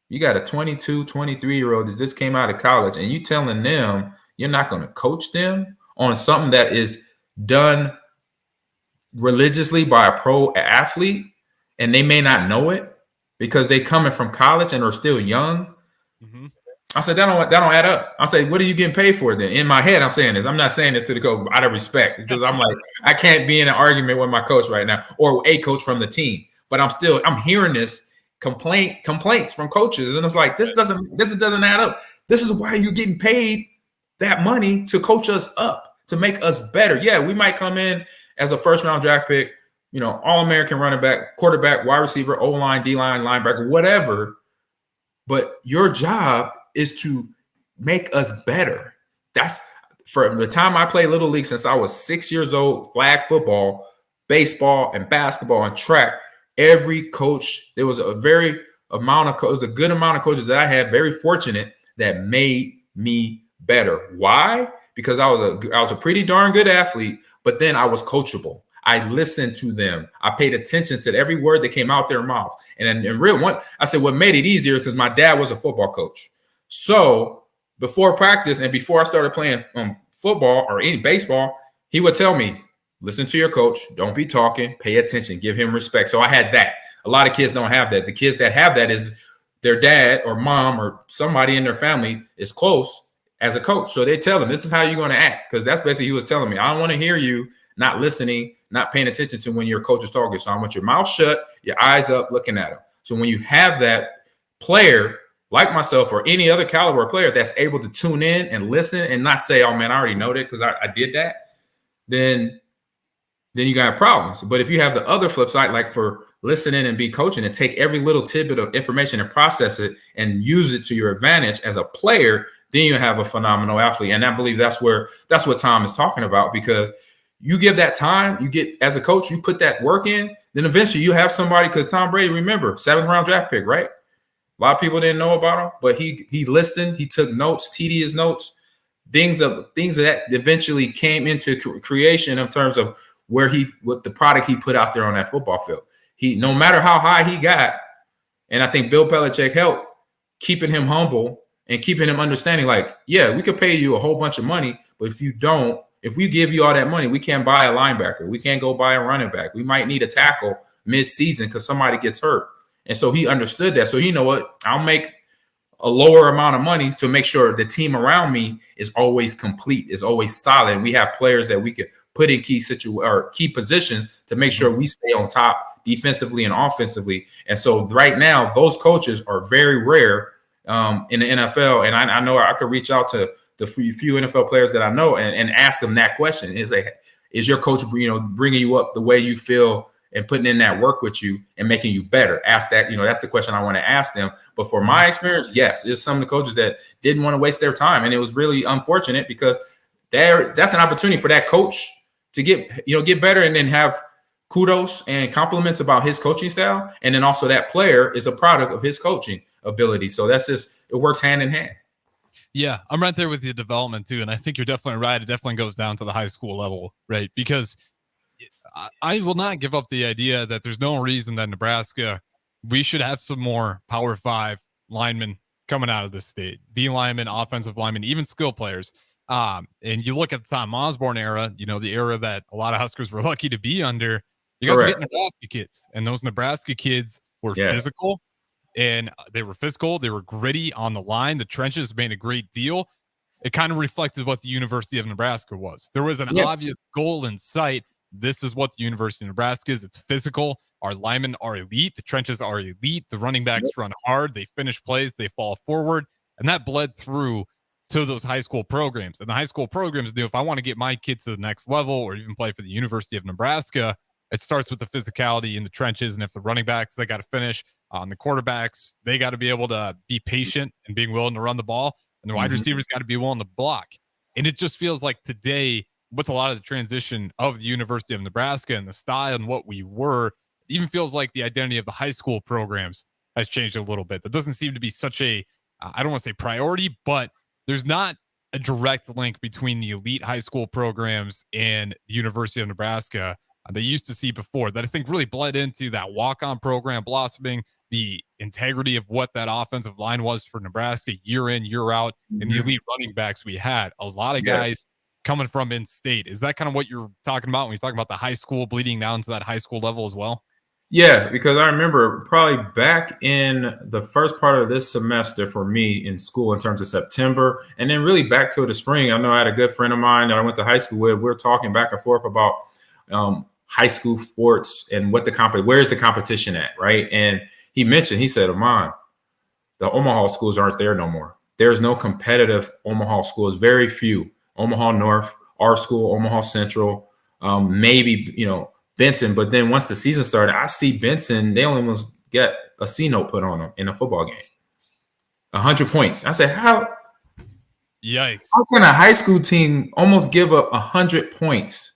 You got a 22, 23-year-old that just came out of college, and you telling them you're not going to coach them on something that is done religiously by a pro athlete, and they may not know it because they coming from college and are still young. Mm-hmm. I said, that don't add up. I say, what are you getting paid for then? In my head, I'm saying this. I'm not saying this to the coach out of respect, because I'm like, I can't be in an argument with my coach right now or a coach from the team. But I'm hearing this complaints from coaches, and it's like, this doesn't add up. This is why you're getting paid that money to coach us up, to make us better. Yeah, we might come in as a first round draft pick, all-American running back, quarterback, wide receiver, O-line, D-line, linebacker, whatever. But your job is to make us better. That's for the time I played Little League, since I was 6 years old, flag football, baseball, and basketball and track. Every coach, there was a good amount of coaches that I had, very fortunate, that made me better. Why? Because I was a pretty darn good athlete, but then I was coachable. I listened to them. I paid attention to every word that came out their mouths. And in real one, I said what made it easier is because my dad was a football coach. So before practice and before I started playing football or any baseball, he would tell me, listen to your coach. Don't be talking. Pay attention. Give him respect. So I had that. A lot of kids don't have that. The kids that have that is their dad or mom or somebody in their family is close as a coach. So they tell them, this is how you're going to act. Because that's basically he was telling me. I don't want to hear you not listening, not paying attention to when your coach is talking. So I want your mouth shut, your eyes up, looking at him. So when you have that player like myself or any other caliber player that's able to tune in and listen and not say, oh, man, I already know that because I did that, then you got problems. But if you have the other flip side, like for listening and be coaching and take every little tidbit of information and process it and use it to your advantage as a player, then you have a phenomenal athlete. And I believe that's what Tom is talking about, because you give that time, you get as a coach, you put that work in, then eventually you have somebody, because Tom Brady, remember, 7th round draft pick, right? A lot of people didn't know about him, but he listened, he took notes, tedious notes, things that eventually came into creation in terms of what the product he put out there on that football field. No matter how high he got, and I think Bill Belichick helped keeping him humble and keeping him understanding, like, yeah, we could pay you a whole bunch of money, but if we give you all that money, we can't buy a linebacker. We can't go buy a running back. We might need a tackle mid-season because somebody gets hurt. And so he understood that. So you know what? I'll make a lower amount of money to make sure the team around me is always complete, is always solid. We have players that we could put in key positions to make sure we stay on top defensively and offensively. And so right now, those coaches are very rare in the NFL. And I know I could reach out to the few NFL players that I know and ask them that question. Is like, is your coach, bringing you up the way you feel and putting in that work with you and making you better? Ask that, that's the question I want to ask them. But for my experience, yes, there's some of the coaches that didn't want to waste their time. And it was really unfortunate because that's an opportunity for that coach to get better and then have kudos and compliments about his coaching style. And then also that player is a product of his coaching ability. So it works hand in hand. Yeah, I'm right there with the development too. And I think you're definitely right. It definitely goes down to the high school level, right? Because I will not give up the idea that there's no reason that Nebraska, we should have some more Power 5 linemen coming out of this state. D linemen, offensive linemen, even skill players. And you look at the Tom Osborne era, the era that a lot of Huskers were lucky to be under. You guys were getting Nebraska kids, and those Nebraska kids were physical, and they were physical. They were gritty on the line. The trenches made a great deal. It kind of reflected what the University of Nebraska was. There was an obvious goal in sight. This is what the University of Nebraska is. It's physical. Our linemen are elite. The trenches are elite. The running backs run hard. They finish plays. They fall forward. And that bled through to those high school programs. And the high school programs knew if I want to get my kid to the next level or even play for the University of Nebraska, it starts with the physicality in the trenches. And if the running backs, they got to finish. On the quarterbacks, they got to be able to be patient and being willing to run the ball. And the wide receivers got to be willing to block. And it just feels like today, with a lot of the transition of the University of Nebraska and the style and what we were, it even feels like the identity of the high school programs has changed a little bit. That doesn't seem to be such a, I don't want to say priority, but there's not a direct link between the elite high school programs and the University of Nebraska they used to see before, that I think really bled into that walk-on program blossoming, the integrity of what that offensive line was for Nebraska year in, year out, and the elite running backs we had. A lot of guys coming from in-state. Is that kind of what you're talking about when you're talking about the high school bleeding down to that high school level as well? Yeah, because I remember probably back in the first part of this semester for me in school in terms of September, and then really back to the spring. I know I had a good friend of mine that I went to high school with. We were talking back and forth about high school sports and what where's the competition at, right? And he said, Ahman, the Omaha schools aren't there no more. There's no competitive Omaha schools, very few. Omaha North, our school, Omaha Central, maybe, Benson. But then once the season started, I see Benson, they only almost get a C note put on them in a football game. 100 points. I said, how can a high school team almost give up 100 points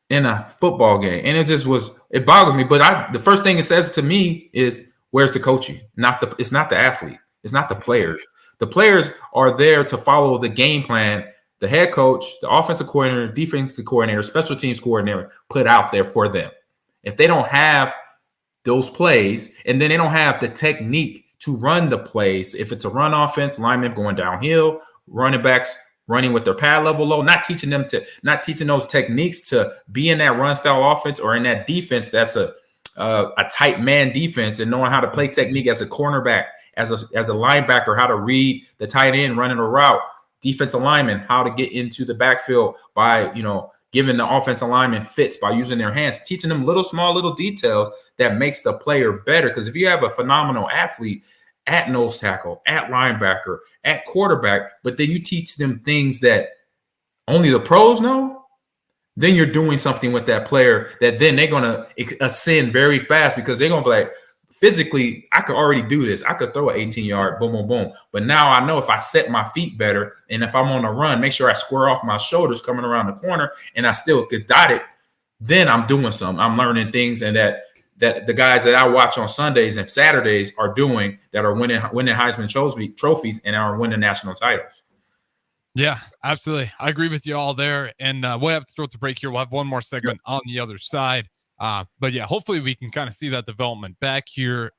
in a football game? And it boggles me. But the first thing it says to me is, where's the coaching? It's not the athlete. It's not the players. The players are there to follow the game plan the head coach, the offensive coordinator, defensive coordinator, special teams coordinator put out there for them. If they don't have those plays, and then they don't have the technique to run the plays, if it's a run offense, linemen going downhill, running backs running with their pad level low, not teaching those techniques to be in that run style offense or in that defense that's a tight man defense, and knowing how to play technique as a cornerback, as a linebacker, how to read the tight end running a route, defensive lineman, how to get into the backfield by, giving the offensive lineman fits by using their hands, teaching them small little details that makes the player better. Because if you have a phenomenal athlete at nose tackle, at linebacker, at quarterback, but then you teach them things that only the pros know, then you're doing something with that player that then they're going to ascend very fast, because they're going to be like, physically, I could already do this. I could throw an 18-yard, boom, boom, boom. But now I know if I set my feet better, and if I'm on a run, make sure I square off my shoulders coming around the corner, and I still could dot it, then I'm doing something. I'm learning things, and that the guys that I watch on Sundays and Saturdays are doing, that are winning Heisman trophies and are winning national titles. Yeah, absolutely. I agree with you all there. And we'll have to throw it to break here. We'll have one more segment on the other side. But yeah, hopefully we can kind of see that development back here.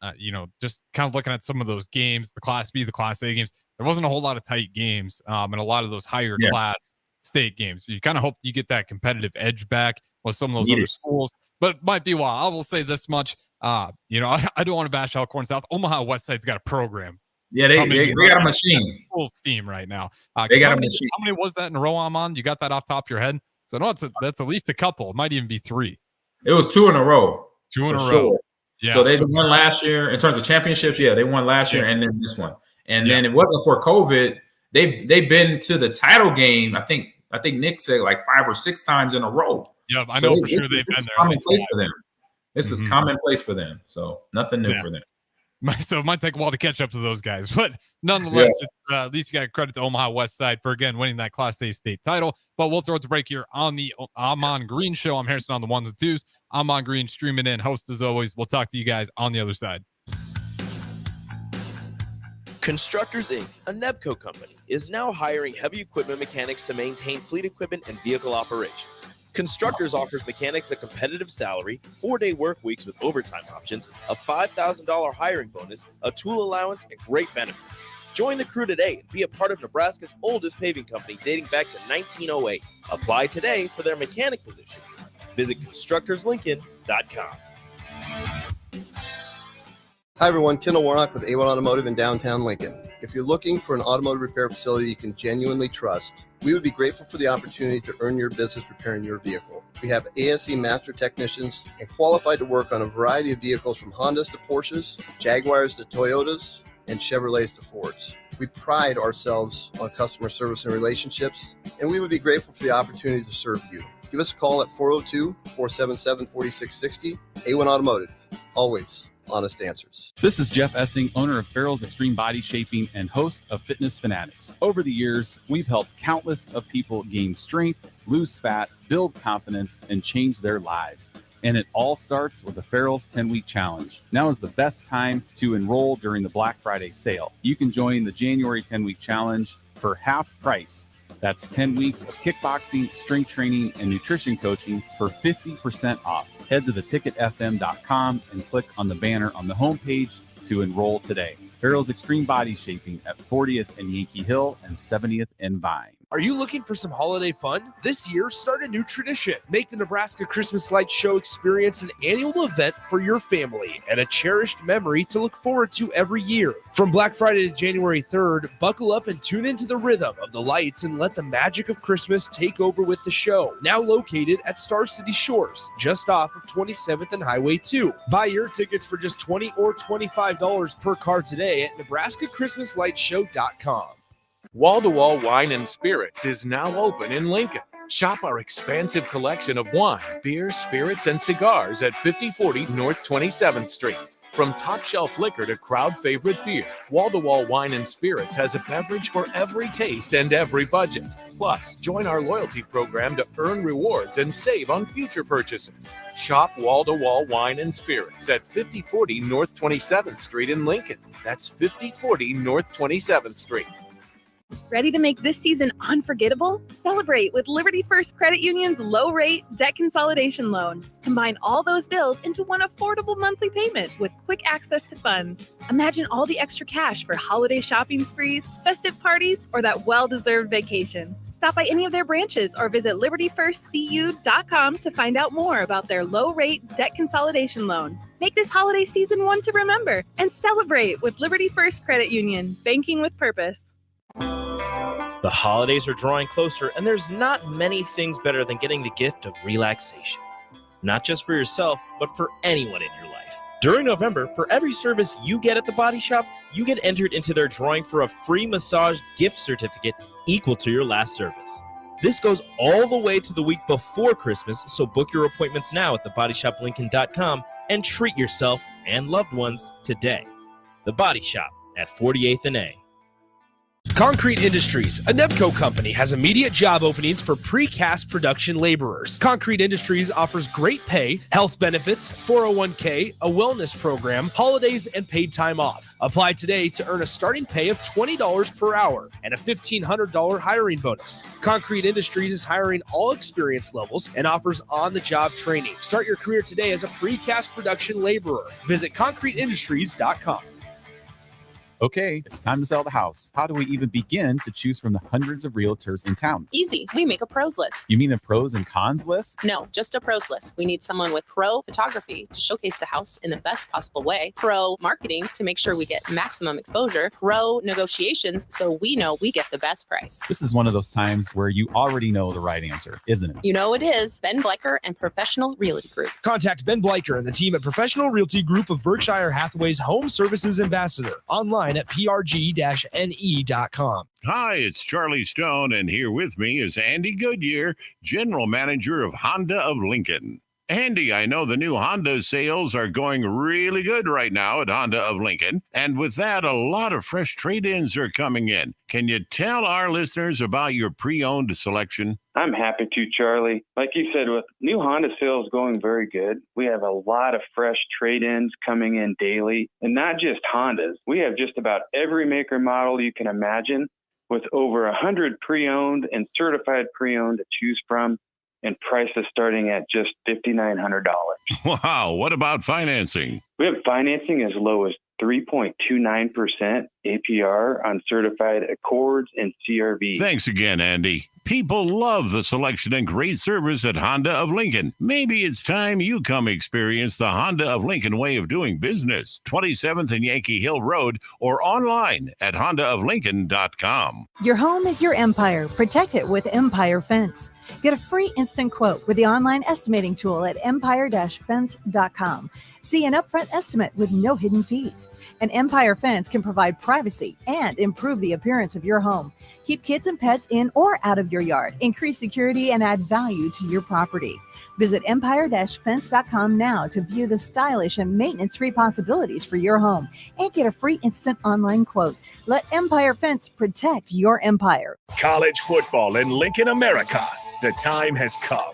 Just kind of looking at some of those games, the Class B, the Class A games, there wasn't a whole lot of tight games and a lot of those higher class state games. So you kind of hope you get that competitive edge back with some of those other schools, but it might be a while. I will say this much. I don't want to bash Alcorn South. Omaha West Side's got a program. Yeah, they got a machine. Full steam right now. They got a machine. How many was that in a row, Ahman? You got that off top of your head? So I know that's at least a couple. It might even be 3. It was 2 in a row. 2 in a row. Yeah. So they won last year in terms of championships. Yeah, they won last year and then this one. And then it wasn't for COVID. They've been to the title game. I think Nick said like 5 or 6 times in a row. Yeah, I know for sure they've been there. Commonplace for them. This is commonplace for them. So nothing new for them. So it might take a while to catch up to those guys, but nonetheless, it's at least you got credit to Omaha West Side for again winning that Class A state title. But we'll throw it to break here on the Ahman Green Show. I'm Harrison on the ones and twos. Ahman Green streaming in, host as always. We'll talk to you guys on the other side. Constructors Inc., a Nebco company, is now hiring heavy equipment mechanics to maintain fleet equipment and vehicle operations. Constructors offers mechanics a competitive salary, 4-day work weeks with overtime options, a $5,000 hiring bonus, a tool allowance, and great benefits. Join the crew today and be a part of Nebraska's oldest paving company dating back to 1908. Apply today for their mechanic positions. Visit constructorslincoln.com. Hi everyone, Kendall Warnock with A1 Automotive in downtown Lincoln. If you're looking for an automotive repair facility you can genuinely trust, we would be grateful for the opportunity to earn your business repairing your vehicle. We have ASE master technicians and qualified to work on a variety of vehicles from Hondas to Porsches, Jaguars to Toyotas, and Chevrolets to Fords. We pride ourselves on customer service and relationships, and we would be grateful for the opportunity to serve you. Give us a call at 402-477-4660. A1 Automotive, always honest answers. This is Jeff Essing, owner of Farrell's Extreme Body Shaping and host of Fitness Fanatics. Over the years, we've helped countless of people gain strength, lose fat, build confidence, and change their lives. And it all starts with the Farrell's 10-week challenge. Now is the best time to enroll during the Black Friday sale. You can join the January 10-week challenge for half price. That's 10 weeks of kickboxing, strength training, and nutrition coaching for 50% off. Head to theticketfm.com and click on the banner on the homepage to enroll today. Farrell's Extreme Body Shaping at 40th and Yankee Hill and 70th and Vine. Are you looking for some holiday fun? This year, start a new tradition. Make the Nebraska Christmas Light Show experience an annual event for your family and a cherished memory to look forward to every year. From Black Friday to January 3rd, buckle up and tune into the rhythm of the lights and let the magic of Christmas take over with the show. Now located at Star City Shores, just off of 27th and Highway 2. Buy your tickets for just $20 or $25 per car today at NebraskaChristmasLightShow.com. Wall-to-Wall Wine and Spirits is now open in Lincoln. Shop our expansive collection of wine, beer, spirits, and cigars at 5040 North 27th Street. From top-shelf liquor to crowd-favorite beer, Wall-to-Wall Wine and Spirits has a beverage for every taste and every budget. Plus, join our loyalty program to earn rewards and save on future purchases. Shop Wall-to-Wall Wine and Spirits at 5040 North 27th Street in Lincoln. That's 5040 North 27th Street. Ready to make this season unforgettable? Celebrate with Liberty First Credit Union's low-rate debt consolidation loan. Combine all those bills into one affordable monthly payment with quick access to funds. Imagine all the extra cash for holiday shopping sprees, festive parties, or that well-deserved vacation. Stop by any of their branches or visit libertyfirstcu.com to find out more about their low-rate debt consolidation loan. Make this holiday season one to remember and celebrate with Liberty First Credit Union, banking with purpose. The holidays are drawing closer, and there's not many things better than getting the gift of relaxation. Not just for yourself, but for anyone in your life. During November, for every service you get at the Body Shop, you get entered into their drawing for a free massage gift certificate equal to your last service. This goes all the way to the week before Christmas, so book your appointments now at thebodyshoplincoln.com and treat yourself and loved ones today. The Body Shop at 48th and A. Concrete Industries, a Nebco company, has immediate job openings for precast production laborers. Concrete Industries offers great pay, health benefits, 401k, a wellness program, holidays, and paid time off. Apply today to earn a starting pay of $20 per hour and a $1,500 hiring bonus. Concrete Industries is hiring all experience levels and offers on-the-job training. Start your career today as a precast production laborer. Visit concreteindustries.com. Okay, it's time to sell the house. How do we even begin to choose from the hundreds of realtors in town? Easy. We make a pros list. You mean a pros and cons list? No, just a pros list. We need someone with pro photography to showcase the house in the best possible way, pro marketing to make sure we get maximum exposure, pro negotiations so we know we get the best price. This is one of those times where you already know the right answer, isn't it? You know it is. Ben Bleicher and Professional Realty Group. Contact Ben Bleicher and the team at Professional Realty Group of Berkshire Hathaway's Home Services Ambassador. Online at prg-ne.com. Hi, it's Charlie Stone, and here with me is Andy Goodyear, General Manager of Honda of Lincoln. Andy, I know the new Honda sales are going really good right now at Honda of Lincoln, and with that, a lot of fresh trade-ins are coming in. Can you tell our listeners about your pre-owned selection? I'm happy to, Charlie. Like you said, with new Honda sales going very good, we have a lot of fresh trade-ins coming in daily, and not just Hondas. We have just about every maker model you can imagine, with over 100 pre-owned and certified pre-owned to choose from, and prices starting at just $5,900. Wow, what about financing? We have financing as low as 3.29% APR on certified Accords and CRV. Thanks again, Andy. People love the selection and great service at Honda of Lincoln. Maybe it's time you come experience the Honda of Lincoln way of doing business. 27th and Yankee Hill Road or online at hondaoflincoln.com. Your home is your empire. Protect it with Empire Fence. Get a free instant quote with the online estimating tool at empire-fence.com. See an upfront estimate with no hidden fees. An Empire Fence can provide privacy and improve the appearance of your home. Keep kids and pets in or out of your yard. Increase security and add value to your property. Visit empire-fence.com now to view the stylish and maintenance-free possibilities for your home and get a free instant online quote. Let Empire Fence protect your empire. College football in Lincoln, America. The time has come.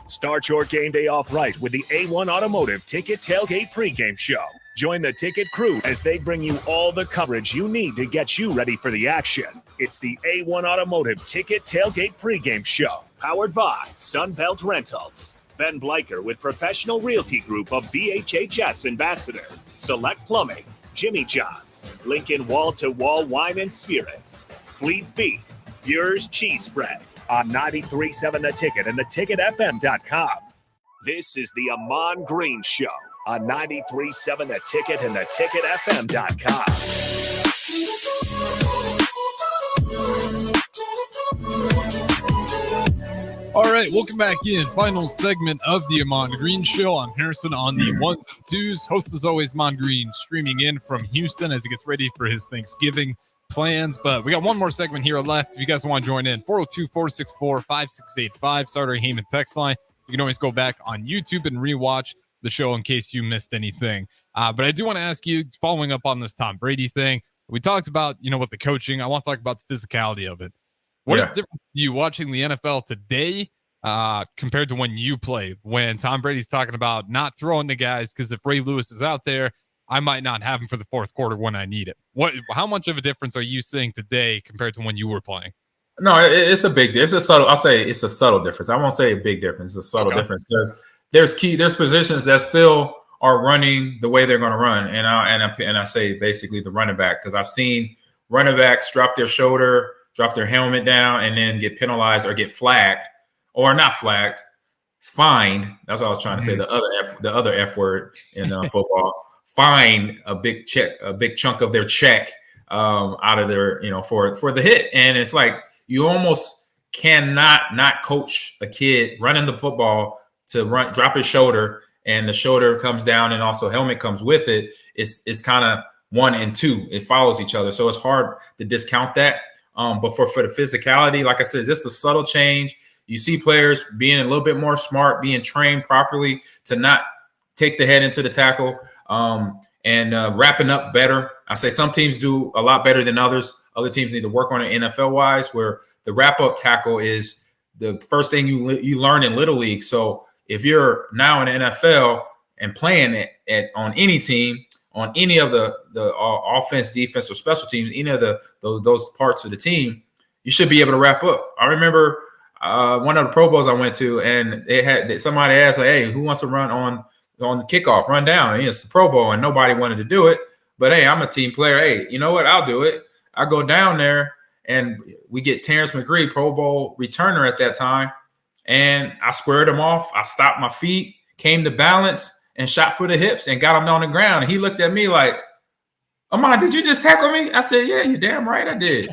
Start your game day off right with the A1 Automotive Ticket Tailgate pregame show. Join the ticket crew as they bring you all the coverage you need to get you ready for the action. It's the A1 Automotive Ticket Tailgate pregame show, powered by Sunbelt Rentals. Ben Bleicher with Professional Realty Group of BHHS Ambassador, Select Plumbing, Jimmy John's, Lincoln Wall-to-Wall Wine and Spirits, Fleet Feet, Bure's Cheese Spread, on 93.7 The Ticket and theticketfm.com. This is the Ahman Green Show on 93.7 The Ticket and theticketfm.com. All right, welcome back in. Final segment of the Ahman Green Show. I'm Harrison on the ones and twos. Host as always, Ahman Green, streaming in from Houston as he gets ready for his Thanksgiving plans. But we got one more segment here left. If you guys want to join in, 402-464-5685, Sartor Heyman text line. You can always go back on YouTube and rewatch the show in case you missed anything. But I do want to ask you, following up on this Tom Brady thing, we talked about, with the coaching. I want to talk about the physicality of it. What is the difference to you watching the NFL today compared to when you played, when Tom Brady's talking about not throwing the guys because if Ray Lewis is out there, I might not have him for the fourth quarter when I need it. How much of a difference are you seeing today compared to when you were playing? No, it's a big difference. It's a subtle. I'll say it's a subtle difference. I won't say a big difference. It's a subtle difference because there's positions that still are running the way they're going to run, and I say basically the running back, because I've seen running backs drop their shoulder, drop their helmet down, and then get penalized or get flagged, or not flagged. It's fined. That's what I was trying to say. The other F word in football. Fine a big chunk of their check out of their, for the hit. And it's like you almost cannot not coach a kid running the football to drop his shoulder, and the shoulder comes down and also helmet comes with it. It's kind of 1 and 2. It follows each other. So it's hard to discount that. But for the physicality, like I said, it's just a subtle change. You see players being a little bit more smart, being trained properly to not take the head into the tackle, and wrapping up better. I say some teams do a lot better than others. Other teams need to work on it NFL-wise, where the wrap-up tackle is the first thing you learn in Little League. So if you're now in the NFL and playing on any team, on any of the offense, defense, or special teams, any of those parts of the team, you should be able to wrap up. I remember one of the Pro Bowls I went to, and somebody asked, like, hey, who wants to run on the kickoff, run down? And it's the Pro Bowl, and nobody wanted to do it. But hey, I'm a team player. Hey, you know what? I'll do it. I go down there, and we get Terrence McGree, Pro Bowl returner at that time, and I squared him off. I stopped my feet, came to balance, and shot for the hips and got him on the ground. And he looked at me like, Ahman, did you just tackle me? I said, yeah, you're damn right I did.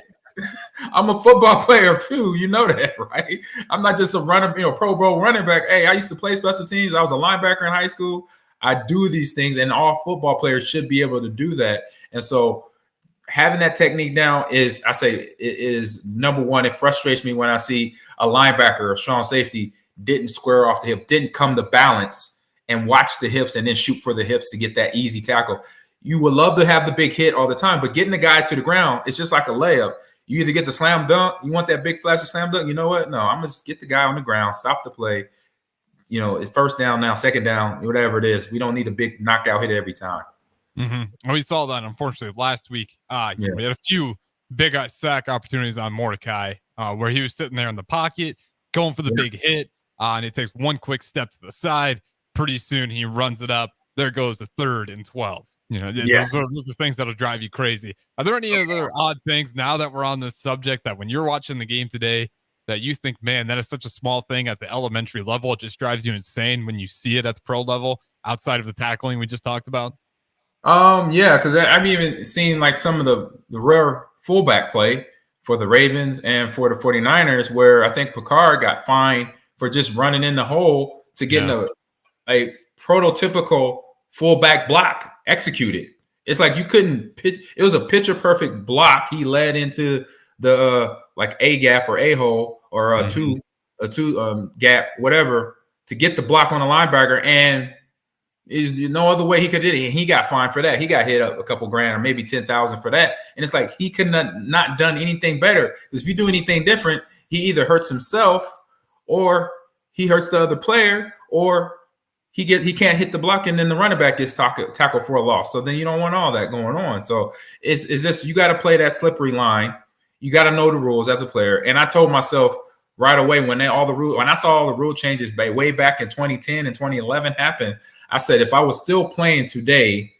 I'm a football player too. You know that, right? I'm not just a Pro Bowl running back. Hey, I used to play special teams. I was a linebacker in high school. I do these things, and all football players should be able to do that. And so having that technique down is number one. It frustrates me when I see a linebacker or strong safety didn't square off the hip, didn't come to balance and watch the hips and then shoot for the hips to get that easy tackle. You would love to have the big hit all the time, but getting the guy to the ground, it's just like a layup. You either get the slam dunk, you want that big flash of slam dunk. You know what? No, I'm going to just get the guy on the ground, stop the play. First down now, second down, whatever it is. We don't need a big knockout hit every time. Mm-hmm. We saw that, unfortunately, last week. We had a few big sack opportunities on Mordecai where he was sitting there in the pocket, going for the big hit, and it takes one quick step to the side. Pretty soon he runs it up. There goes the 3rd and 12. Those are the things that'll drive you crazy. Are there any other odd things now that we're on this subject that when you're watching the game today that you think, man, that is such a small thing at the elementary level. It just drives you insane when you see it at the pro level outside of the tackling we just talked about? Yeah, because I've even seen like some of the rare fullback play for the Ravens and for the 49ers, where I think Picard got fined for just running in the hole to getting a prototypical fullback block executed. It's like you couldn't pitch. It was a picture perfect block. He led into the like a gap or a hole or a two gap, whatever, to get the block on the linebacker, and is no other way he could do it. And he got fined for that. He got hit up a couple grand or maybe 10,000 for that. And it's like he could not done anything better. Because if you do anything different, he either hurts himself or he hurts the other player, or he can't hit the block, and then the running back gets tackled for a loss. So then you don't want all that going on. So it's just you got to play that slippery line. You got to know the rules as a player. And I told myself right away when I saw all the rule changes way back in 2010 and 2011 happen, I said if I was still playing today,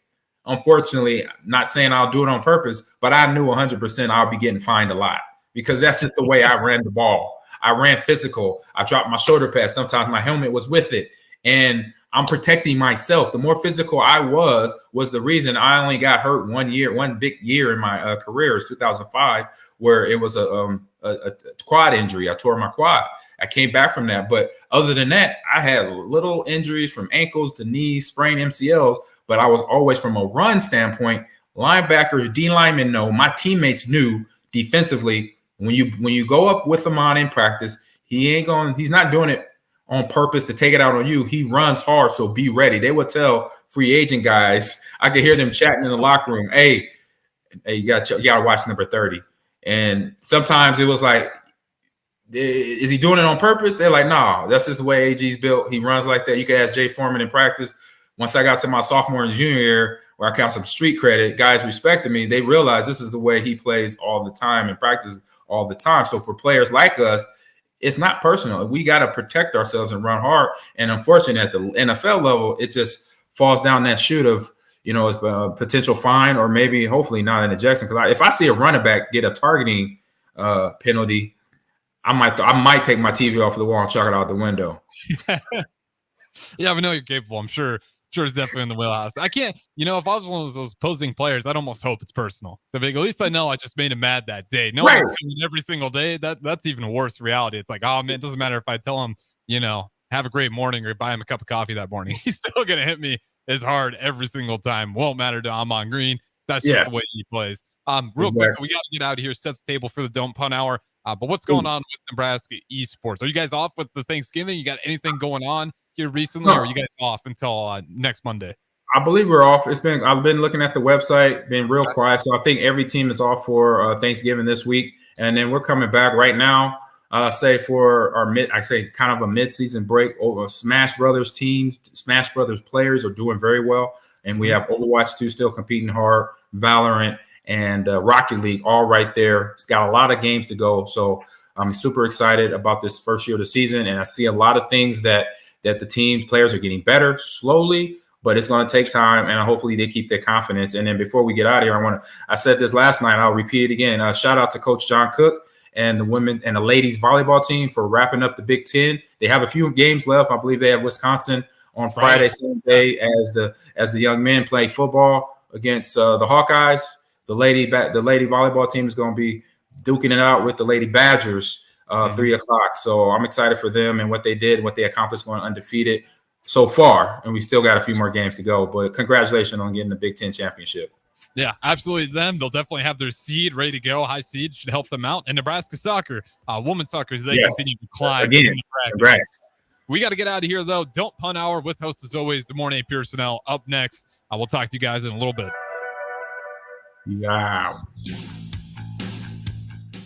unfortunately, not saying I'll do it on purpose, but I knew 100% I'll be getting fined a lot because that's just the way I ran the ball. I ran physical. I dropped my shoulder pads. Sometimes my helmet was with it. And I'm protecting myself. The more physical I was the reason I only got hurt one big year in my career is 2005, where it was a quad injury. I tore my quad. I came back from that. But other than that, I had little injuries from ankles to knees, sprained MCLs. But I was always, from a run standpoint, linebackers, D linemen know, my teammates knew defensively, when you go up with Ahman in practice, he's not doing it on purpose to take it out on you. He runs hard, so be ready. They would tell free agent guys, I could hear them chatting in the locker room, hey, you got to watch number 30. And sometimes it was like, is he doing it on purpose? They're like, nah, that's just the way AG's built. He runs like that. You can ask Jay Foreman in practice. Once I got to my sophomore and junior year, where I got some street credit, guys respected me. They realized this is the way he plays all the time and practice all the time. So for players like us, it's not personal. We got to protect ourselves and run hard. And unfortunately, at the NFL level, it just falls down that chute of, it's a potential fine or maybe hopefully not an ejection. Because if I see a running back get a targeting penalty, I might take my TV off the wall and chuck it out the window. Yeah, we know you're capable. I'm sure it's definitely in the wheelhouse. I can't, if I was one of those opposing players, I'd almost hope it's personal. So at least I know I just made him mad that day. No one's coming every single day. That's even a worse reality. It's like, oh man, it doesn't matter if I tell him, have a great morning or buy him a cup of coffee that morning. He's still gonna hit me as hard every single time. Won't matter to Ahman Green. That's just the way he plays. Real quick, we got to get out of here. Set the table for the Don't Punt Hour. But what's going on with Nebraska esports? Are you guys off with the Thanksgiving? You got anything going on here recently, or are you guys off until next Monday? I believe we're off. I've been looking at the website, been real quiet. So I think every team is off for Thanksgiving this week, and then we're coming back right now. Say for our kind of a mid-season break. Over Smash Brothers teams, Smash Brothers players are doing very well, and we have Overwatch 2 still competing hard, Valorant and Rocket League all right there. It's got a lot of games to go, so I'm super excited about this first year of the season, and I see a lot of things that the team players are getting better slowly, but it's going to take time, and hopefully they keep their confidence. And then before we get out of here, I said this last night, I'll repeat it again. Shout out to Coach John Cook and the women and the ladies volleyball team for wrapping up the Big Ten. They have a few games left. I believe they have Wisconsin on Friday, same day as the young men play football against the Hawkeyes. The lady volleyball team is going to be duking it out with the Lady Badgers 3 o'clock. So I'm excited for them and what they did, what they accomplished, going undefeated so far. And we still got a few more games to go. But congratulations on getting the Big Ten championship. Yeah, absolutely. They'll definitely have their seed ready to go. High seed should help them out. And Nebraska soccer, women's soccer, as they continue to climb. Again, congrats. We got to get out of here, though. Don't Punt Hour with host, as always, DeMornay Pearsonell up next. We'll talk to you guys in a little bit. Yeah.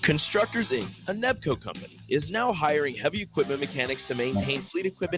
Constructors Inc., a Nebco company, is now hiring heavy equipment mechanics to maintain fleet equipment